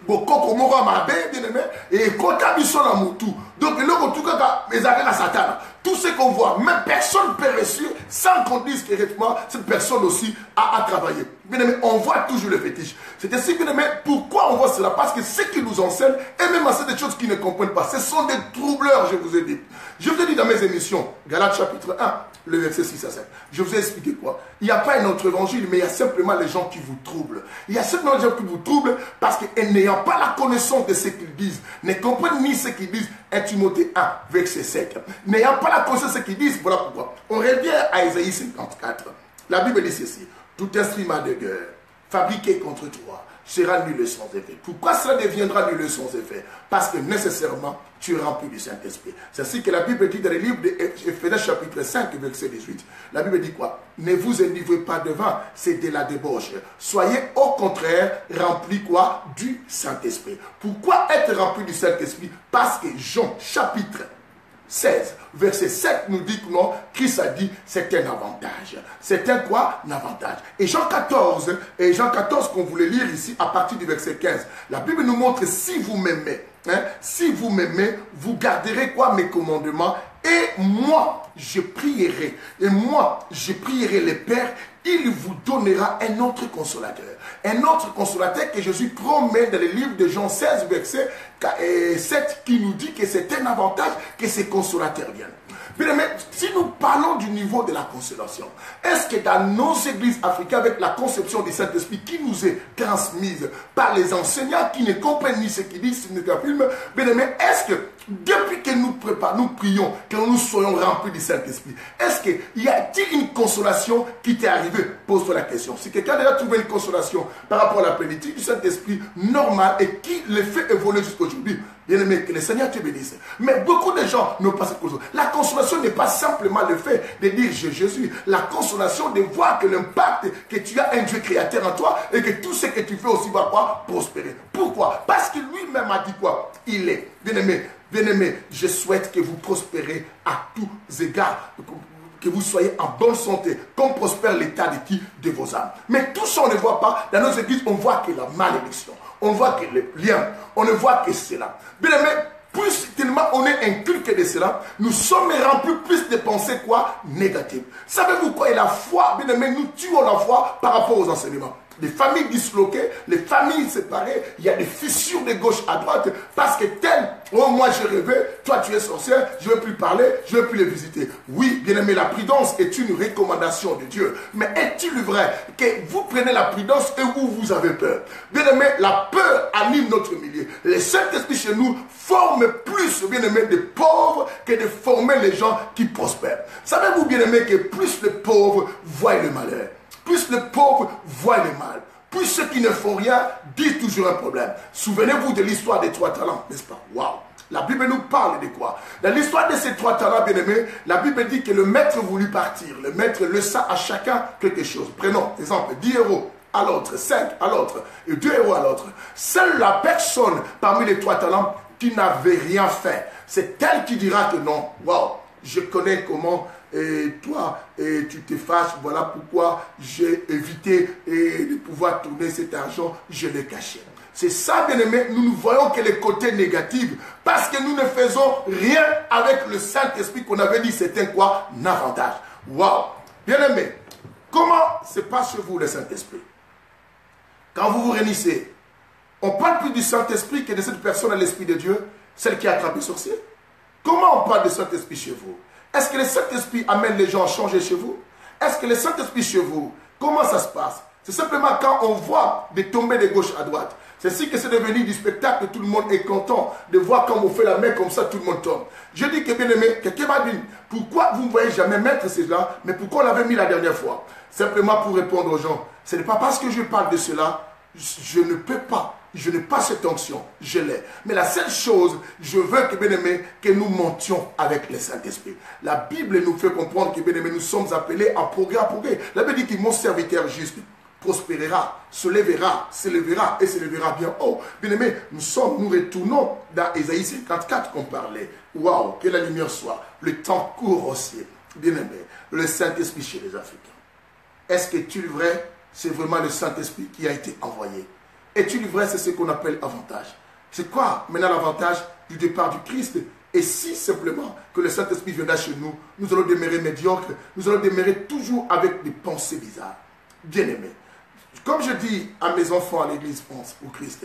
Speaker 1: Bokoko Mora Mabe, bien aimé, et Kotabiso na Moutou. Donc, le tout cas, les affaires à Satan. Tout ce qu'on voit, même personne ne peut réussir sans qu'on dise qu'effectivement, cette personne aussi a travaillé. Bien aimé, on voit toujours le fétiche. C'est ainsi, bien aimé, pourquoi on voit cela? Parce que ce qui nous enseignent, et même c'est des choses qu'ils ne comprennent pas, ce sont des troubleurs, je vous ai dit. Je vous ai dit dans mes émissions, Galates chapitre 1, le verset 6 à 7. Je vous ai expliqué quoi? Il n'y a pas un autre évangile, mais il y a simplement les gens qui vous troublent. Il y a simplement les gens qui vous troublent parce qu'en n'ayant pas la connaissance de ce qu'ils disent, ne comprennent ni ce qu'ils disent. 1 Timothée 1, verset 7. N'ayant pas la connaissance de ce qu'ils disent, voilà pourquoi. On revient à Ésaïe 54. La Bible dit ceci. Tout instrument de guerre fabriqué contre toi sera nul sans effet. Pourquoi cela deviendra nul sans effet? Parce que nécessairement, tu es rempli du Saint-Esprit. C'est ainsi que la Bible dit dans le livre d'Éphésiens chapitre 5, verset 18. La Bible dit quoi? Ne vous enivrez pas de vin, c'est de la débauche. Soyez au contraire remplis quoi? Du Saint-Esprit. Pourquoi être rempli du Saint-Esprit? Parce que Jean chapitre 16, verset 7 nous dit que non, Christ a dit c'est un avantage. C'est un quoi? Un avantage. Et Jean 14 qu'on voulait lire ici à partir du verset 15, la Bible nous montre si vous m'aimez, si vous m'aimez, vous garderez quoi? Mes commandements. Et moi, je prierai. Et moi, je prierai le Père. Il vous donnera un autre consolateur. Un autre consolateur que Jésus promet dans le livre de Jean 16, verset 7, qui nous dit que c'est un avantage que ces consolateurs viennent. Mais si nous parlons du niveau de la consolation, est-ce que dans nos églises africaines, avec la conception du Saint-Esprit qui nous est transmise par les enseignants qui ne comprennent ni ce qu'ils disent, ni ce qu'ils filment, est-ce que depuis que nous prions, que nous soyons remplis du Saint-Esprit, est-ce qu'il y a-t-il une consolation qui t'est arrivée? Pose-toi la question. Si quelqu'un a déjà trouvé une consolation par rapport à la plénitude du Saint-Esprit normale et qui le fait évoluer jusqu'à aujourd'hui, bien aimé, que le Seigneur te bénisse. Mais beaucoup de gens n'ont pas cette consolation. La consolation n'est pas simplement le fait de dire Jésus. La consolation de voir que l'impact, que tu as un Dieu créateur en toi et que tout ce que tu fais aussi va quoi? Prospérer. Pourquoi? Parce que lui-même a dit quoi? Il est. Bien aimé, bien-aimés, je souhaite que vous prospérez à tous égards. Que vous soyez en bonne santé, comme prospère l'état de qui? De vos âmes. Mais tout ça, on ne voit pas. Dans nos églises, on voit que la malédiction. On voit que les liens. On ne voit que cela. Bien-aimés, plus tellement on est inculqué de cela, nous sommes remplis plus de pensées quoi? Négatives. Savez-vous quoi? Et la foi, bien-aimés, nous tuons la foi par rapport aux enseignements. Les familles disloquées, les familles séparées, il y a des fissures de gauche à droite, parce que tel, oh moi j'ai rêvé, toi tu es sorcière, je ne veux plus parler, je ne veux plus les visiter. Oui, bien aimé, la prudence est une recommandation de Dieu. Mais est-il vrai que vous prenez la prudence et vous avez peur? Bien aimé, la peur anime notre milieu. Le Saint-Esprit chez nous forme plus, bien aimé, de pauvres que de former les gens qui prospèrent. Savez-vous, bien aimé, que plus les pauvres voient le malheur, plus les pauvres voient le mal, plus ceux qui ne font rien disent toujours un problème. Souvenez-vous de l'histoire des 3 talents, n'est-ce pas? Waouh! La Bible nous parle de quoi? Dans l'histoire de ces 3 talents, bien-aimés, la Bible dit que le maître voulut partir. Le maître laissa à chacun quelque chose. Prenons, exemple, 10 euros à l'autre, 5 à l'autre et 2 euros à l'autre. Seule la personne parmi les 3 talents qui n'avait rien fait, c'est elle qui dira que non. Waouh! Je connais comment toi tu te fâches, voilà pourquoi j'ai évité de pouvoir tourner cet argent, je l'ai caché. C'est ça, bien aimé, nous voyons que les côtés négatifs, parce que nous ne faisons rien avec le Saint-Esprit qu'on avait dit c'était quoi? Un avantage. Waouh! Bien aimé, comment se passe chez vous le Saint-Esprit? Quand vous vous réunissez, on parle plus du Saint-Esprit que de cette personne à l'Esprit de Dieu, celle qui a attrapé sorcier. Comment on parle de Saint-Esprit chez vous? Est-ce que le Saint-Esprit amène les gens à changer chez vous? Est-ce que le Saint-Esprit chez vous, comment ça se passe? C'est simplement quand on voit des tombées de gauche à droite. C'est ainsi que c'est devenu du spectacle, tout le monde est content de voir comme on fait la main comme ça, tout le monde tombe. Je dis que bien aimé, quelqu'un m'a dit, pourquoi vous ne voyez jamais mettre cela, mais pourquoi on l'avait mis la dernière fois? Simplement pour répondre aux gens, ce n'est pas parce que je parle de cela, je ne peux pas. Je n'ai pas cette onction, je l'ai. Mais la seule chose, je veux que, bien aimé, que nous montions avec le Saint-Esprit. La Bible nous fait comprendre que, bien aimé, nous sommes appelés à progrès, à progrès. La Bible dit que mon serviteur juste prospérera, s'élèvera et s'élèvera bien haut. Bien aimé, nous retournons dans Ésaïe 54 qu'on parlait. Waouh, que la lumière soit. Le temps court aussi. Bien aimé, le Saint-Esprit chez les Africains. Est-ce que tu le vrai, c'est vraiment le Saint-Esprit qui a été envoyé? Es-tu le vrai, c'est ce qu'on appelle avantage. C'est quoi maintenant l'avantage du départ du Christ? Et si simplement que le Saint-Esprit viendra chez nous, nous allons demeurer médiocres, nous allons demeurer toujours avec des pensées bizarres. Bien-aimés, comme je dis à mes enfants à l'église France au Christ,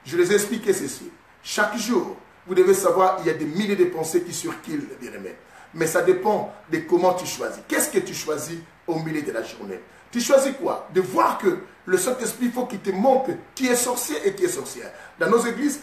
Speaker 1: je les ai expliqué ceci. Chaque jour, vous devez savoir, il y a des milliers de pensées qui circulent, bien-aimés. Mais ça dépend de comment tu choisis. Qu'est-ce que tu choisis au milieu de la journée? Tu choisis quoi? De voir que le Saint-Esprit, il faut qu'il te montre qui est sorcier et qui est sorcière. Dans nos églises,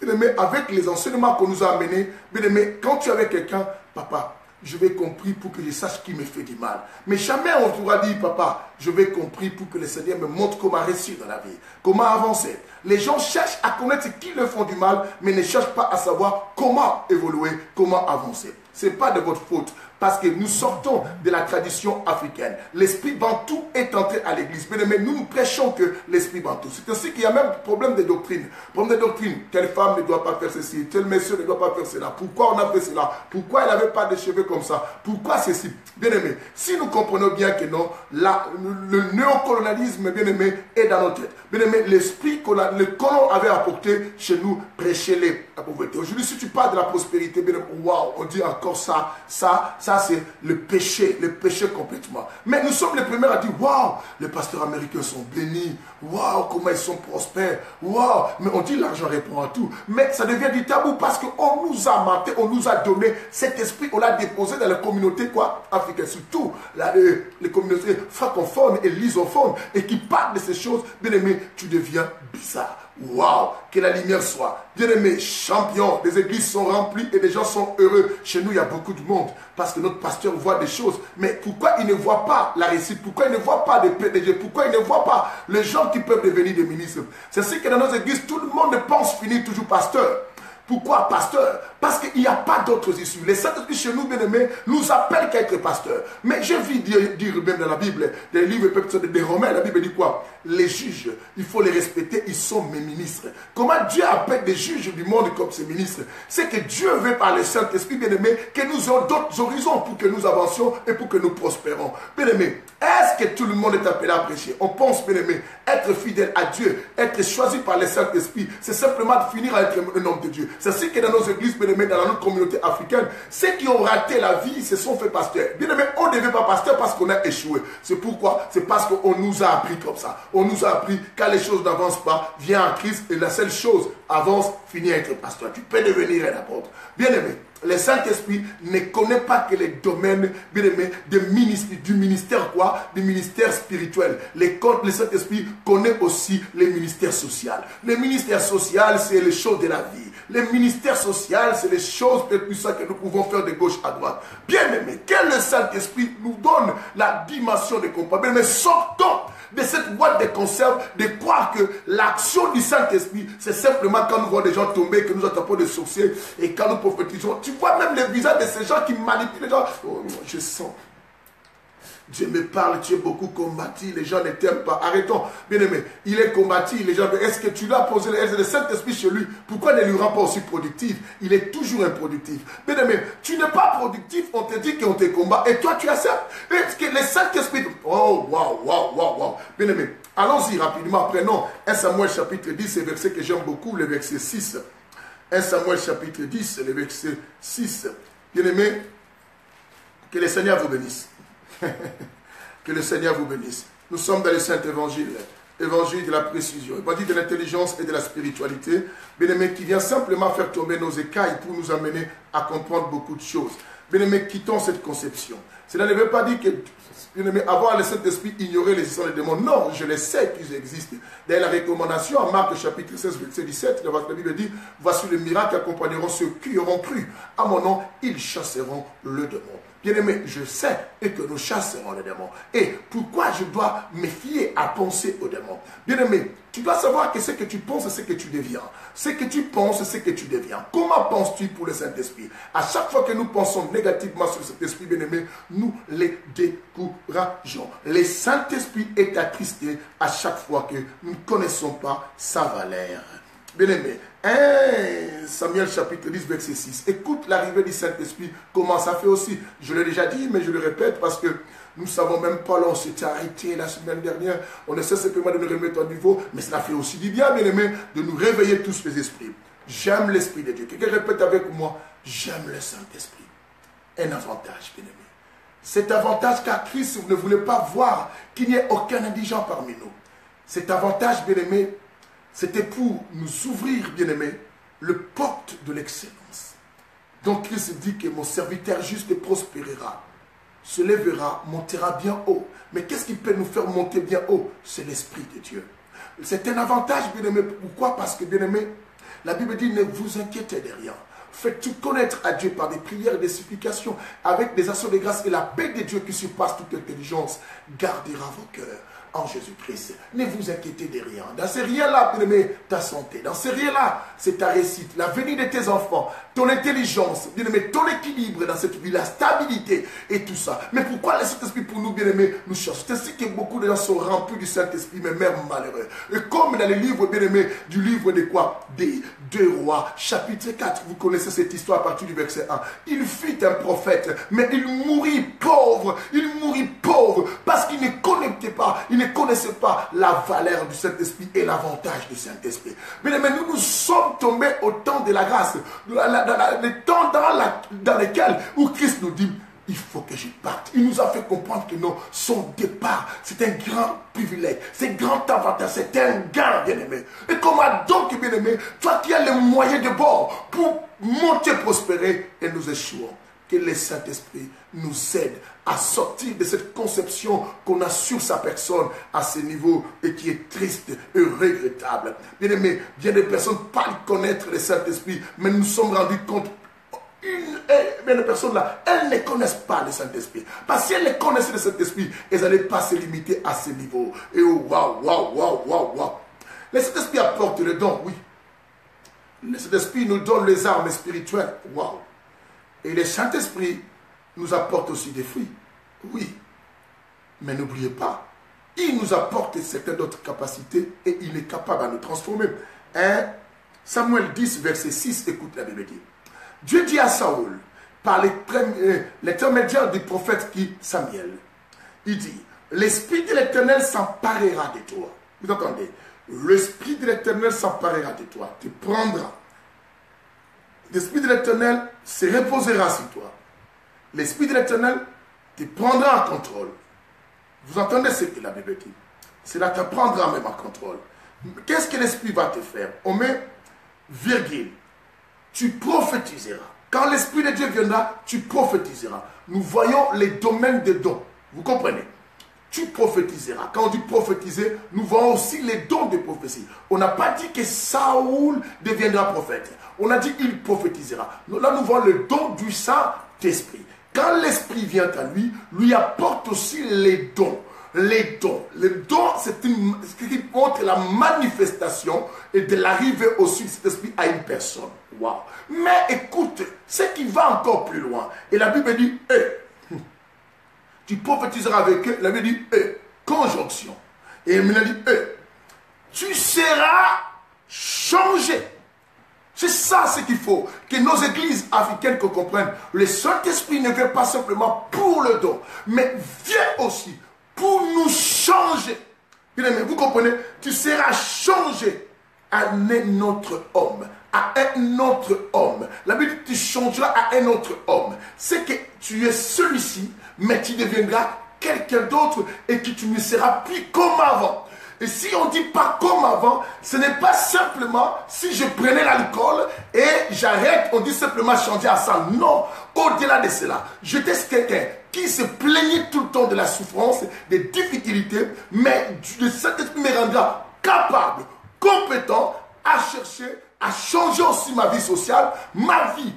Speaker 1: bien aimé, avec les enseignements qu'on nous a amenés, bien aimé, quand tu es avec quelqu'un, papa, je vais compris pour que je sache qui me fait du mal. Mais jamais on t'aura dit, papa, je vais compris pour que le Seigneur me montre comment réussir dans la vie, comment avancer. Les gens cherchent à connaître qui leur font du mal, mais ne cherchent pas à savoir comment évoluer, comment avancer. Ce n'est pas de votre faute. Parce que nous sortons de la tradition africaine. L'esprit bantou est entré à l'église. Mais nous prêchons que l'esprit bantou. C'est ainsi qu'il y a même problème de doctrine. Problème de doctrine. Telle femme ne doit pas faire ceci. Tel monsieur ne doit pas faire cela. Pourquoi on a fait cela? Pourquoi elle n'avait pas de cheveux comme ça? Pourquoi ceci? Bien aimé, si nous comprenons bien que non, le néocolonialisme, bien aimé, est dans nos têtes. Bien aimé, l'esprit que le colon avait apporté chez nous, prêchez-les la pauvreté. Aujourd'hui, si tu parles de la prospérité, bien aimé, waouh, on dit encore ça c'est le péché complètement. Mais nous sommes les premiers à dire, waouh, les pasteurs américains sont bénis, waouh, comment ils sont prospères, waouh, mais on dit l'argent répond à tout. Mais ça devient du tabou parce qu'on nous a menté, on nous a donné cet esprit, on l'a déposé dans la communauté africaine, surtout les communautés francophones et lisophones, et qui parlent de ces choses, bien aimé, tu deviens bizarre. Waouh, que la lumière soit. Bien-aimés, champions, les églises sont remplies et les gens sont heureux. Chez nous, il y a beaucoup de monde parce que notre pasteur voit des choses. Mais pourquoi il ne voit pas la réussite? Pourquoi il ne voit pas des PDG? Pourquoi il ne voit pas les gens qui peuvent devenir des ministres? C'est ce que dans nos églises, tout le monde pense finir toujours pasteur. Pourquoi pasteur? Parce qu'il n'y a pas d'autres issues. Les Saint-Esprit chez nous, bien-aimés, nous appellent qu'à être pasteur. Mais j'ai vu dire même dans la Bible, des livres des Romains, la Bible dit quoi? Les juges, il faut les respecter, ils sont mes ministres. Comment Dieu appelle des juges du monde comme ses ministres? C'est que Dieu veut par le Saint-Esprit, bien-aimé, que nous ayons d'autres horizons pour que nous avancions et pour que nous prospérons. Bien-aimé, est-ce que tout le monde est appelé à prêcher? On pense, bien-aimé, être fidèle à Dieu, être choisi par le Saint-Esprit, c'est simplement de finir à être un homme de Dieu. C'est ce que dans nos églises, bien-aimés, dans notre communauté africaine, ceux qui ont raté la vie se sont fait pasteurs. Bien-aimés, on ne devait pas pasteur parce qu'on a échoué. C'est pourquoi? C'est parce qu'on nous a appris comme ça. On nous a appris quand les choses n'avancent pas, viens en Christ et la seule chose avance, finis à être pasteur. Tu peux devenir un apôtre. Bien-aimé, le Saint-Esprit ne connaît pas que les domaines, bien aimé, du ministère quoi? Du ministère spirituel. Le Saint-Esprit connaît aussi le ministère social. Le ministère social, c'est les choses de la vie. Le ministère social, c'est les choses peut-être plus ça que nous pouvons faire de gauche à droite. Bien aimé, que le Saint-Esprit nous donne la dimension de comprendre. Mais sortons de cette boîte de conserve, de croire que l'action du Saint-Esprit, c'est simplement quand nous voyons des gens tomber, que nous attrapons des sorciers, et quand nous prophétisons, tu vois même les visages de ces gens qui manipulent les gens. Oh, je sens. Dieu me parle, tu es beaucoup combattu, les gens ne t'aiment pas. Arrêtons, bien aimé, il est combattu, les gens, est-ce que tu l'as posé le Saint-Esprit chez lui? Pourquoi ne lui rend pas aussi productif? Il est toujours improductif. Bien aimé, tu n'es pas productif, on te dit qu'on te combat, et toi tu acceptes. Est-ce que le Saint-Esprit, oh, waouh. Bien aimé, allons-y rapidement, prenons 1 Samuel chapitre 10, ce verset que j'aime beaucoup, le verset 6. 1 Samuel chapitre 10, le verset 6. Bien aimé, que le Seigneur vous bénisse. Que le Seigneur vous bénisse. Nous sommes dans le Saint-Évangile, évangile de la précision, évangile de l'intelligence et de la spiritualité, bien-aimé, qui vient simplement faire tomber nos écailles pour nous amener à comprendre beaucoup de choses. Bien-aimé, quittons cette conception. Cela ne veut pas dire que, bien-aimé, avoir le Saint-Esprit, ignorer l'existence des démons. Non, je le sais qu'ils existent. D'ailleurs, la recommandation en Marc chapitre 16, verset 17, la Bible dit, voici les miracles qui accompagneront ceux qui auront cru. À mon nom, ils chasseront le démon. Bien-aimé, je sais et que nous chasserons les démons. Et pourquoi je dois me fier à penser aux démons? Bien-aimé, tu dois savoir que ce que tu penses, c'est ce que tu deviens. Ce que tu penses, c'est ce que tu deviens. Comment penses-tu pour le Saint-Esprit? À chaque fois que nous pensons négativement sur cet esprit, bien-aimé, nous les décourageons. Le Saint-Esprit est attristé à chaque fois que nous ne connaissons pas sa valeur. Bien-aimé, 1 Samuel chapitre 10 verset 6. Écoute l'arrivée du Saint-Esprit, comment ça fait aussi. Je l'ai déjà dit, mais je le répète parce que nous ne savons même pas, là on s'était arrêté la semaine dernière. On essaie simplement de nous remettre au niveau, mais cela fait aussi du bien, bien-aimé, de nous réveiller tous les esprits. J'aime l'Esprit de Dieu. Quelqu'un répète avec moi, j'aime le Saint-Esprit. Un avantage, bien-aimé. Cet avantage car Christ ne voulait pas voir qu'il n'y ait aucun indigent parmi nous. Cet avantage, bien-aimé, c'était pour nous ouvrir, bien-aimés, le porte de l'excellence. Donc Christ dit que mon serviteur juste prospérera, se lèvera, montera bien haut. Mais qu'est-ce qui peut nous faire monter bien haut? C'est l'Esprit de Dieu. C'est un avantage, bien-aimé. Pourquoi? Parce que, bien-aimé, la Bible dit, ne vous inquiétez de rien. Faites tout connaître à Dieu par des prières et des supplications, avec des actions de grâce, et la paix de Dieu qui surpasse toute intelligence gardera vos cœurs en Jésus-Christ. Ne vous inquiétez de rien. Dans ces rien-là, bien-aimé, ta santé. Dans ces rien-là, c'est ta réussite, la venue de tes enfants, ton intelligence, bien-aimé, ton équilibre dans cette vie, la stabilité et tout ça. Mais pourquoi le Saint-Esprit pour nous, bien-aimé, nous cherche? C'est ainsi que beaucoup de gens sont remplis du Saint-Esprit, mais même malheureux. Et comme dans les livres, bien-aimé, du livre de quoi? Des 2 Rois, chapitre 4, vous connaissez cette histoire à partir du verset 1. Il fut un prophète, mais il mourut pauvre. Il mourut pauvre parce qu'il ne connaissait pas, il ne connaissait pas la valeur du Saint-Esprit et l'avantage du Saint-Esprit. Mais nous sommes tombés au temps de la grâce, le temps dans lequel où Christ nous dit, il faut que je parte. Il nous a fait comprendre que non, son départ, c'est un grand privilège, c'est un grand avantage, c'est un gain, bien-aimé. Et comment donc, bien-aimé, toi qui as les moyens de bord pour monter, prospérer, et nous échouons. Que le Saint-Esprit nous aide à sortir de cette conception qu'on a sur sa personne à ce niveau et qui est triste et regrettable. Bien aimé, bien des personnes parlent connaître le Saint-Esprit, mais nous sommes rendus compte mais les personnes là, elles ne connaissent pas le Saint-Esprit. Parce que si elles connaissaient le Saint-Esprit, elles n'allaient pas se limiter à ce niveau. Et waouh. Le Saint-Esprit apporte le don, oui. Le Saint-Esprit nous donne les armes spirituelles. Waouh! Et le Saint-Esprit nous apporte aussi des fruits. Oui. Mais n'oubliez pas, il nous apporte certaines autres capacités et il est capable de nous transformer. Hein? Samuel 10, verset 6, écoute la Bible dit. Dieu dit à Saoul, par l'intermédiaire du prophète Samuel, il dit, l'Esprit de l'Éternel s'emparera de toi. Vous entendez? L'Esprit de l'Éternel s'emparera de toi, te prendra. L'Esprit de l'Éternel se reposera sur toi. L'Esprit de l'Éternel te prendra en contrôle. Vous entendez ce que la Bible dit? Cela te prendra même en contrôle. Qu'est-ce que l'Esprit va te faire? On met virgule. Tu prophétiseras. Quand l'Esprit de Dieu viendra, tu prophétiseras. Nous voyons les domaines des dons. Vous comprenez? Tu prophétiseras. Quand on dit prophétiser, nous voyons aussi les dons de prophétie. On n'a pas dit que Saoul deviendra prophète. On a dit qu'il prophétisera. Là, nous voyons le don du Saint-Esprit. Quand l'Esprit vient à lui, lui apporte aussi les dons. Les dons. Les dons, c'est ce qui montre la manifestation et de l'arrivée aussi de cet esprit à une personne. Wow. Mais écoute, ce qui va encore plus loin. Et la Bible dit, tu prophétiseras avec eux. La Bible dit, conjonction. Et il dit, tu seras changé. C'est ça ce qu'il faut, que nos églises africaines comprennent. Le Saint-Esprit ne vient pas simplement pour le don, mais vient aussi pour nous changer. Bien aimé, vous comprenez? Tu seras changé à un autre homme. À un autre homme. La Bible dit, tu changeras à un autre homme. C'est que tu es celui-ci, mais tu deviendras quelqu'un d'autre et que tu ne seras plus comme avant. Et si on ne dit pas comme avant, ce n'est pas simplement si je prenais l'alcool et j'arrête, on dit simplement changer à ça. Non, au-delà de cela, j'étais quelqu'un qui se plaignait tout le temps de la souffrance, des difficultés, mais le Saint-Esprit me rendra capable, compétent à chercher, à changer aussi ma vie sociale, ma vie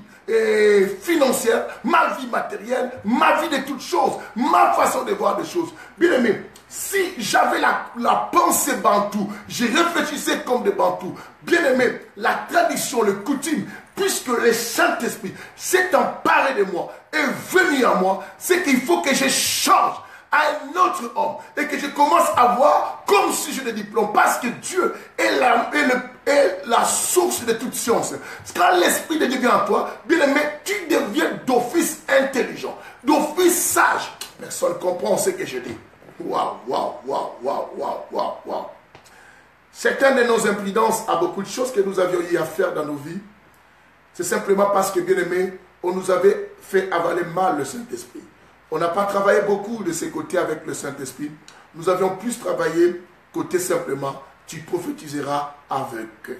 Speaker 1: financière, ma vie matérielle, ma vie de toutes choses, ma façon de voir des choses. Bien aimé, si j'avais la pensée bantou, je réfléchissais comme des bantous. Bien aimé, la tradition, le coutume, puisque le Saint-Esprit s'est emparé de moi, est venu à moi, c'est qu'il faut que je change à un autre homme et que je commence à voir comme si j'ai des diplômes, parce que Dieu est la source de toute science. Quand l'Esprit de Dieu vient en toi, bien aimé, tu deviens d'office intelligent, d'office sage. Personne ne comprend ce que je dis. Waouh, waouh, waouh, waouh, waouh, waouh, waouh. Certaines de nos imprudences à beaucoup de choses que nous avions eu à faire dans nos vies, c'est simplement parce que, bien aimé, on nous avait fait avaler mal le Saint-Esprit. On n'a pas travaillé beaucoup de ces côtés avec le Saint-Esprit. Nous avions plus travaillé côté simplement, tu prophétiseras avec eux.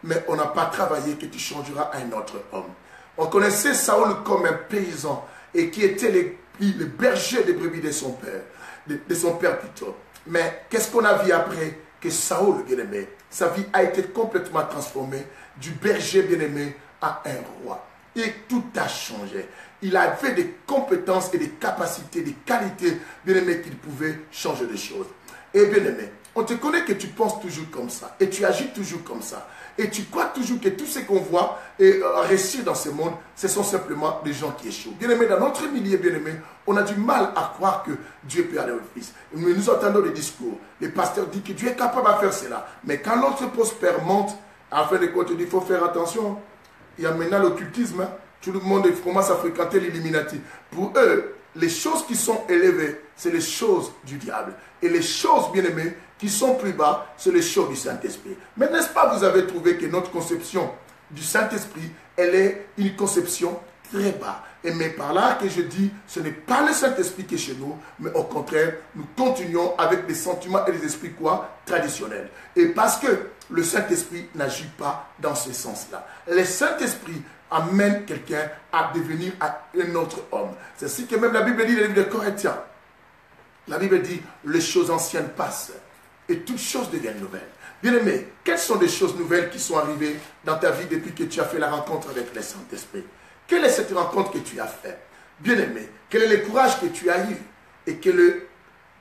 Speaker 1: Mais on n'a pas travaillé que tu changeras à un autre homme. On connaissait Saoul comme un paysan et qui était le berger des brebis de son père. De son père plutôt. Mais qu'est-ce qu'on a vu après? Que Saoul, bien-aimé, sa vie a été complètement transformée du berger bien-aimé à un roi. Et tout a changé. Il avait des compétences et des capacités, des qualités, bien-aimé, qu'il pouvait changer des choses. Et bien-aimé, on te connaît que tu penses toujours comme ça. Et tu agis toujours comme ça. Et tu crois toujours que tout ce qu'on voit et réussir dans ce monde, ce sont simplement des gens qui échouent. Bien-aimé, dans notre milieu, bien-aimé, on a du mal à croire que Dieu peut aller au Fils. Nous entendons des discours. Les pasteurs disent que Dieu est capable de faire cela. Mais quand l'autre prospère monte, en fin de compte, il faut faire attention. Il y a maintenant l'occultisme. Hein. Tout le monde commence à fréquenter l'Illuminati. Pour eux, les choses qui sont élevées, c'est les choses du diable. Et les choses, bien-aimées, qui sont plus bas, c'est les choses du Saint-Esprit. Mais n'est-ce pas, vous avez trouvé que notre conception du Saint-Esprit, elle est une conception très bas. Et mais par là que je dis, ce n'est pas le Saint-Esprit qui est chez nous, mais au contraire, nous continuons avec des sentiments et des esprits quoi? Traditionnels. Et parce que le Saint-Esprit n'agit pas dans ce sens-là. Le Saint-Esprit amène quelqu'un à devenir un autre homme. C'est ainsi que même la Bible dit, dans le livre de Corinthiens, la Bible dit, les choses anciennes passent et toutes choses deviennent nouvelles. Bien-aimé, quelles sont les choses nouvelles qui sont arrivées dans ta vie depuis que tu as fait la rencontre avec le Saint-Esprit? Quelle est cette rencontre que tu as faite? Bien-aimé, quel est le courage que tu as eu? Et quel est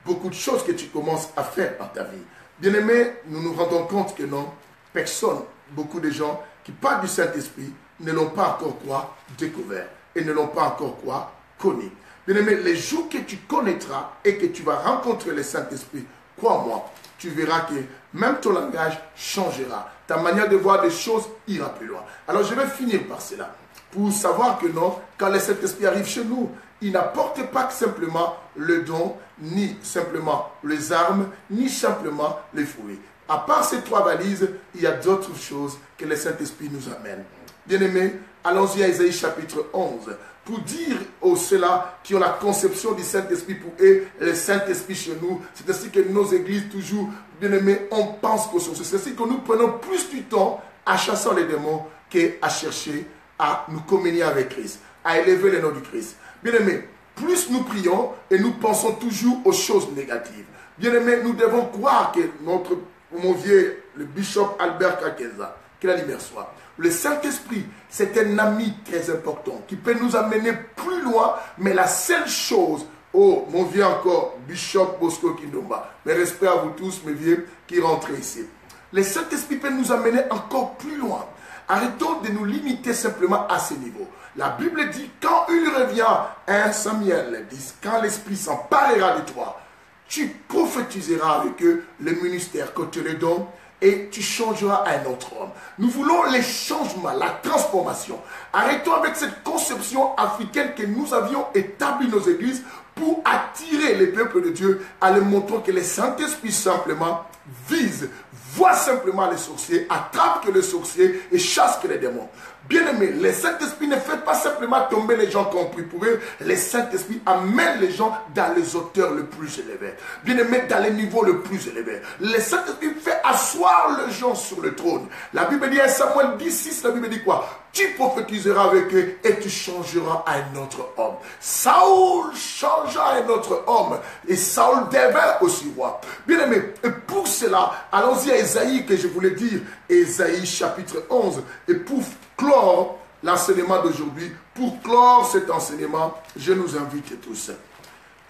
Speaker 1: beaucoup de choses que tu commences à faire dans ta vie? Bien-aimé, nous nous rendons compte que non, personne, beaucoup de gens qui parlent du Saint-Esprit ne l'ont pas encore quoi découvert et ne l'ont pas encore quoi connu. Bien-aimé, les jours que tu connaîtras et que tu vas rencontrer le Saint-Esprit, crois-moi, tu verras que même ton langage changera. Ta manière de voir des choses ira plus loin. Alors je vais finir par cela. Pour savoir que non, quand le Saint-Esprit arrive chez nous, il n'apporte pas simplement le don, ni simplement les armes, ni simplement les fruits. À part ces 3 valises, il y a d'autres choses que le Saint-Esprit nous amène. Bien-aimés, allons-y à Isaïe chapitre 11. Pour dire aux ceux-là qui ont la conception du Saint-Esprit pour eux, le Saint-Esprit chez nous, c'est ainsi que nos églises, toujours, bien-aimés, on pense qu'aux sources. C'est ainsi que nous prenons plus du temps à chasser les démons qu'à chercher à nous communier avec Christ, à élever le nom du Christ. Bien-aimés, plus nous prions et nous pensons toujours aux choses négatives. Bien-aimés, nous devons croire que mon vieux, le bishop Albert Kakeza, que la lumière soit. Le Saint-Esprit, c'est un ami très important qui peut nous amener plus loin, mais la seule chose, oh, mon vieux encore, Bishop Bosco Kindomba, mes respects à vous tous, mes vieux, qui rentrent ici. Le Saint-Esprit peut nous amener encore plus loin. Arrêtons de nous limiter simplement à ce niveau. La Bible dit, quand il revient, 1 Samuel 10, quand l'Esprit s'emparera de toi, tu prophétiseras avec eux le ministère que tu les donnes et tu changeras à un autre homme. Nous voulons les changements, la transformation. Arrêtons avec cette conception africaine que nous avions établie nos églises pour attirer les peuples de Dieu à leur montrer que le Saint-Esprit simplement vise, voit simplement les sorciers, attrape que les sorciers et chasse que les démons. Bien-aimé, le Saint-Esprit ne fait pas simplement tomber les gens qui ont pris pour eux. Le Saint-Esprit amène les gens dans les hauteurs les plus élevées. Bien-aimé, dans les niveaux les plus élevés. Le Saint-Esprit fait asseoir les gens sur le trône. La Bible dit à Samuel 10:6, la Bible dit quoi? Tu prophétiseras avec eux et tu changeras à un autre homme. Saoul changea à un autre homme et Saoul devint aussi roi. Bien-aimé, et pour cela, allons-y à Ésaïe que je voulais dire, Ésaïe chapitre 11, et pour clore l'enseignement d'aujourd'hui, pour clore cet enseignement, je nous invite tous.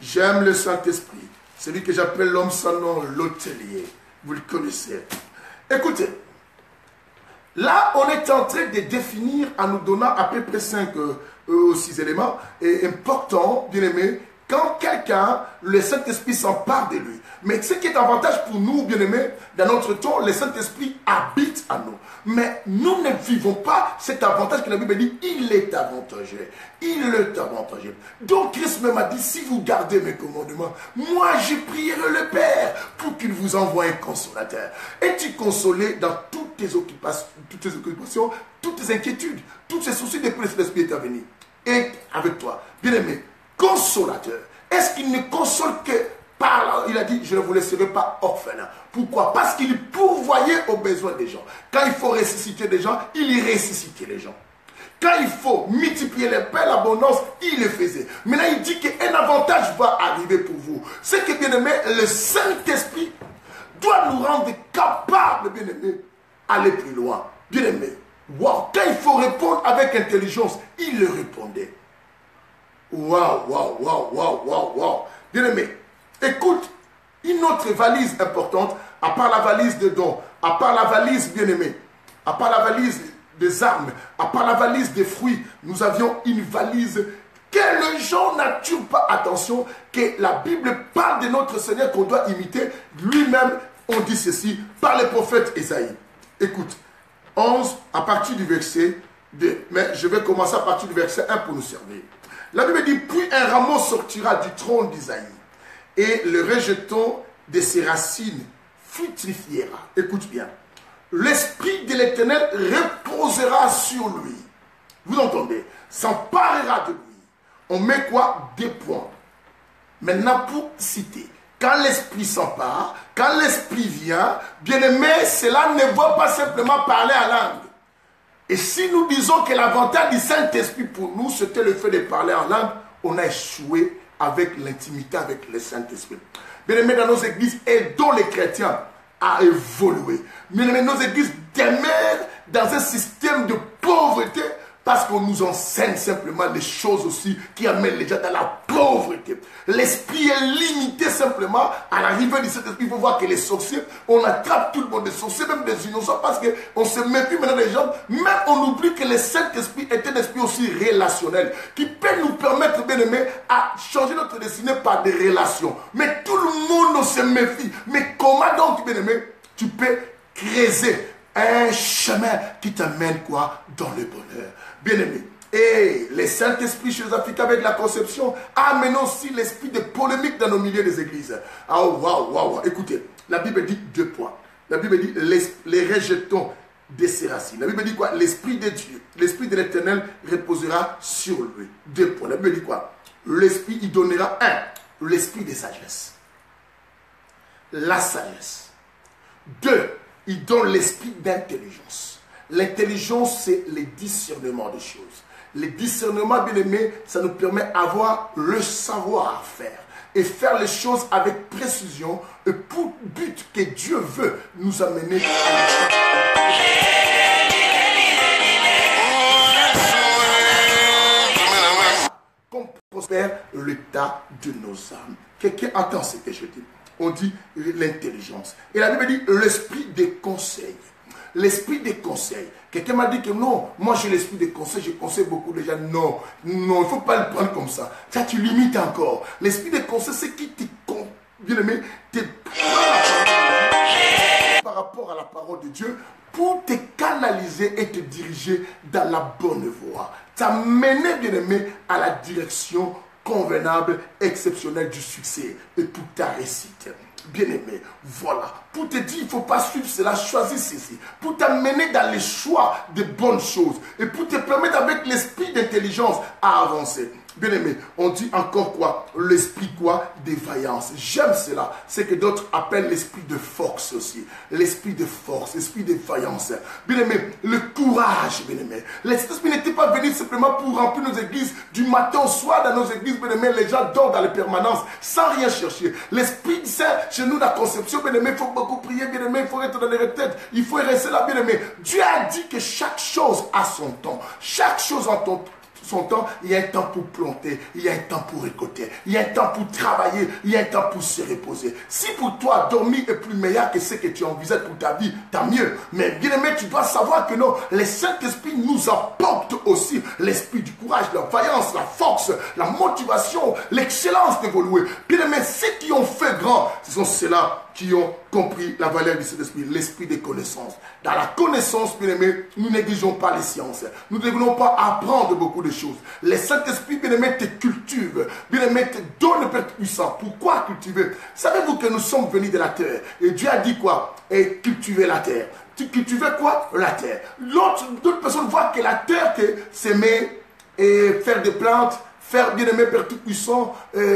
Speaker 1: J'aime le Saint-Esprit, celui que j'appelle l'homme sans nom, l'hôtelier. Vous le connaissez. Écoutez, là, on est en train de définir en nous donnant à peu près 5 ou 6 éléments et importants, bien aimés, quand quelqu'un, le Saint-Esprit s'empare de lui. Mais ce qui est avantage pour nous, bien aimés, dans notre temps, le Saint-Esprit habite en nous. Mais nous ne vivons pas cet avantage que la Bible dit, il est avantageux. Il est avantageux. Donc Christ même a dit, si vous gardez mes commandements, moi je prierai le Père pour qu'il vous envoie un consolateur. Es-tu consolé dans toutes tes occupations, toutes tes inquiétudes, tous ces soucis depuis que l'Esprit est à venir? Et avec toi, bien aimé, consolateur. Est-ce qu'il ne console que par là? Il a dit, je ne vous laisserai pas orphelin. Pourquoi? Parce qu'il pourvoyait aux besoins des gens. Quand il faut ressusciter des gens, il ressuscitait les gens. Quand il faut multiplier les pains, l'abondance, il le faisait. Maintenant, il dit qu'un avantage va arriver pour vous. C'est que, bien aimé, le Saint-Esprit doit nous rendre capables, bien aimé, aller plus loin. Bien aimé, wow. Quand il faut répondre avec intelligence, il le répondait. Waouh, waouh, waouh, waouh, waouh, waouh. Bien aimé, écoute, une autre valise importante, à part la valise de dons, à part la valise, bien aimé, à part la valise des armes, à part la valise des fruits, nous avions une valise que les gens n'attirent pas attention, que la Bible parle de notre Seigneur qu'on doit imiter. Lui-même, on dit ceci par le prophète Ésaïe. Écoute, 11 à partir du verset 2, mais je vais commencer à partir du verset 1 pour nous servir. La Bible dit, puis un rameau sortira du trône d'Isaïe, et le rejeton de ses racines fructifiera. Écoute bien. L'Esprit de l'Éternel reposera sur lui. Vous entendez? S'emparera de lui. On met quoi? Des points. Maintenant, pour citer, quand l'Esprit s'empare, quand l'Esprit vient, bien aimé, cela ne va pas simplement parler en langue. Et si nous disons que l'avantage du Saint-Esprit pour nous, c'était le fait de parler en langue, on a échoué avec l'intimité avec le Saint-Esprit. Bien aimé, dans nos églises, aidons les chrétiens à évoluer. Bien aimé, nos églises demeurent dans un système de pauvreté parce qu'on nous enseigne simplement des choses aussi qui amènent les gens dans la pauvreté. L'esprit est limité simplement à l'arrivée de cet esprit. Il faut voir que les sorciers, on attrape tout le monde des sorciers, même des innocents, parce qu'on se méfie maintenant des gens. Même on oublie que le Saint-Esprit est un esprit aussi relationnel, qui peut nous permettre, bien aimé, à changer notre destinée par des relations. Mais tout le monde se méfie. Mais comment donc, bien aimé, tu peux creuser un chemin qui t'amène quoi? Dans le bonheur. Bien aimé. Et le Saint-Esprit chez les Africains avec la conception amène aussi l'esprit de polémique dans nos milieux des églises. Ah, waouh. Écoutez, la Bible dit 2 points. La Bible dit les rejetons de ses racines. La Bible dit quoi? L'esprit de Dieu, l'esprit de l'Éternel reposera sur lui. 2 points. La Bible dit quoi? L'esprit, il donnera l'esprit de sagesse. La sagesse. 2, il donne l'esprit d'intelligence. L'intelligence, c'est le discernement des choses. Le discernement, bien aimé, ça nous permet d'avoir le savoir-faire et faire les choses avec précision et pour but que Dieu veut nous amener qu'on prospère l'état de nos âmes. Quelqu'un entend ce que je dis. On dit l'intelligence. Et la Bible dit l'esprit des conseils. L'esprit des conseils. Quelqu'un m'a dit que non, moi j'ai l'esprit des conseils, je conseille beaucoup de gens. Non, il ne faut pas le prendre comme ça. Ça, tu limites encore. L'esprit des conseils, c'est qui bien aimé, par rapport à la parole de Dieu pour te canaliser et te diriger dans la bonne voie. T'amener, bien aimé, à la direction convenable, exceptionnelle du succès et pour ta réussite. Bien-aimé, voilà. Pour te dire, il ne faut pas suivre cela, choisis ceci. Pour t'amener dans les choix de bonnes choses. Et pour te permettre avec l'esprit d'intelligence à avancer. Bien-aimé, on dit encore quoi? L'esprit quoi? De vaillance. J'aime cela. C'est que d'autres appellent l'esprit de force aussi. L'esprit de force, l'esprit de vaillance. Bien-aimé, le courage, bien-aimé. L'esprit n'était pas venu simplement pour remplir nos églises du matin au soir dans nos églises, bien-aimé. Les gens dorment dans les permanences sans rien chercher. L'Esprit Saint, chez nous, la conception, bien-aimé, il faut beaucoup prier, bien-aimé, il faut être dans les retraites, il faut rester là, bien-aimé. Dieu a dit que chaque chose a son temps. Chaque chose en son temps, il y a un temps pour planter, il y a un temps pour récolter, il y a un temps pour travailler, il y a un temps pour se reposer. Si pour toi, dormir est plus meilleur que ce que tu envisages pour ta vie, tant mieux. Mais bien aimé, tu dois savoir que non, le Saint-Esprit nous apporte aussi l'esprit du courage, la vaillance, la force, la motivation, l'excellence d'évoluer. Bien aimé, ceux qui ont fait grand, ce sont ceux-là qui ont compris la valeur de cet esprit, l'esprit des connaissances. Dans la connaissance, bien aimé, nous négligeons pas les sciences. Nous ne devons pas apprendre beaucoup de choses. Le Saint-Esprit, bien aimé, te cultive. Bien aimé, te donne le Père puissant. Pourquoi cultiver? Savez-vous que nous sommes venus de la terre? Et Dieu a dit quoi? Et cultiver la terre. Tu cultivais quoi? La terre. D'autres personnes voient que la terre, c'est s'aimer et faire des plantes, faire bien aimé Père Tout-Puissant,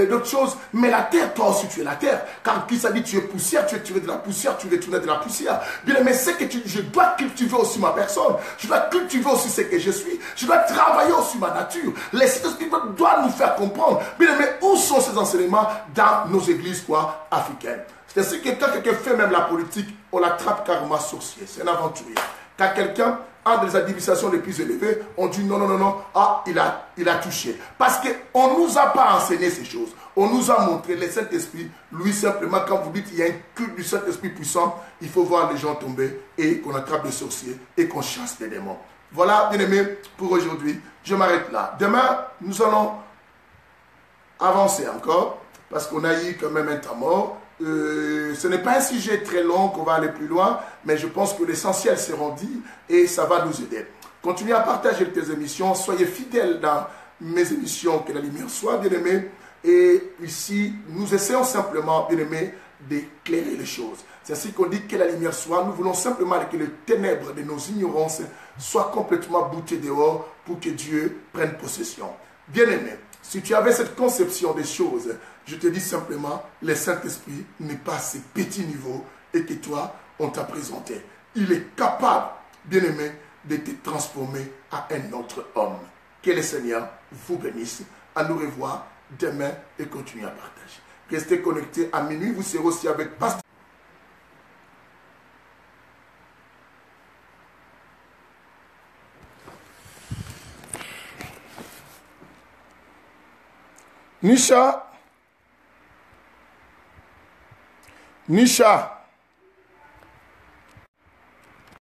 Speaker 1: d'autres choses. Mais la terre, toi aussi tu es la terre. Car qui s'est dit tu es poussière, tu es tiré de la poussière, tu es tourné de la poussière. Bien aimé, c'est que je dois cultiver aussi ma personne. Je dois cultiver aussi ce que je suis. Je dois travailler aussi ma nature. Les Saint-Esprit doivent nous faire comprendre. Bien aimé, où sont ces enseignements dans nos églises quoi, africaines? C'est ainsi que quand quelqu'un fait même la politique, on l'attrape carrément sorcier. C'est un aventurier. Quand quelqu'un a des administrations les plus élevées, on dit non, ah, il a touché. Parce qu'on ne nous a pas enseigné ces choses. On nous a montré le Saint-Esprit, lui simplement, quand vous dites qu'il y a un culte du Saint-Esprit puissant, il faut voir les gens tomber et qu'on attrape des sorciers et qu'on chasse les démons. Voilà, bien aimé, pour aujourd'hui. Je m'arrête là. Demain, nous allons avancer encore, parce qu'on a eu quand même un temps mort. Ce n'est pas un sujet très long qu'on va aller plus loin, mais je pense que l'essentiel sera dit et ça va nous aider. Continuez à partager tes émissions, soyez fidèles dans mes émissions, que la lumière soit, bien-aimé. Et ici, nous essayons simplement, bien-aimé, d'éclairer les choses. C'est ainsi qu'on dit que la lumière soit. Nous voulons simplement que les ténèbres de nos ignorances soient complètement boutées dehors pour que Dieu prenne possession. Bien-aimé, si tu avais cette conception des choses, je te dis simplement, le Saint-Esprit n'est pas à ce petit niveau et que toi, on t'a présenté. Il est capable, bien-aimé, de te transformer à un autre homme. Que le Seigneur vous bénisse. À nous revoir demain et continuez à partager. Restez connectés à minuit. Vous serez aussi avec Pasteur. Nisha. Nisha.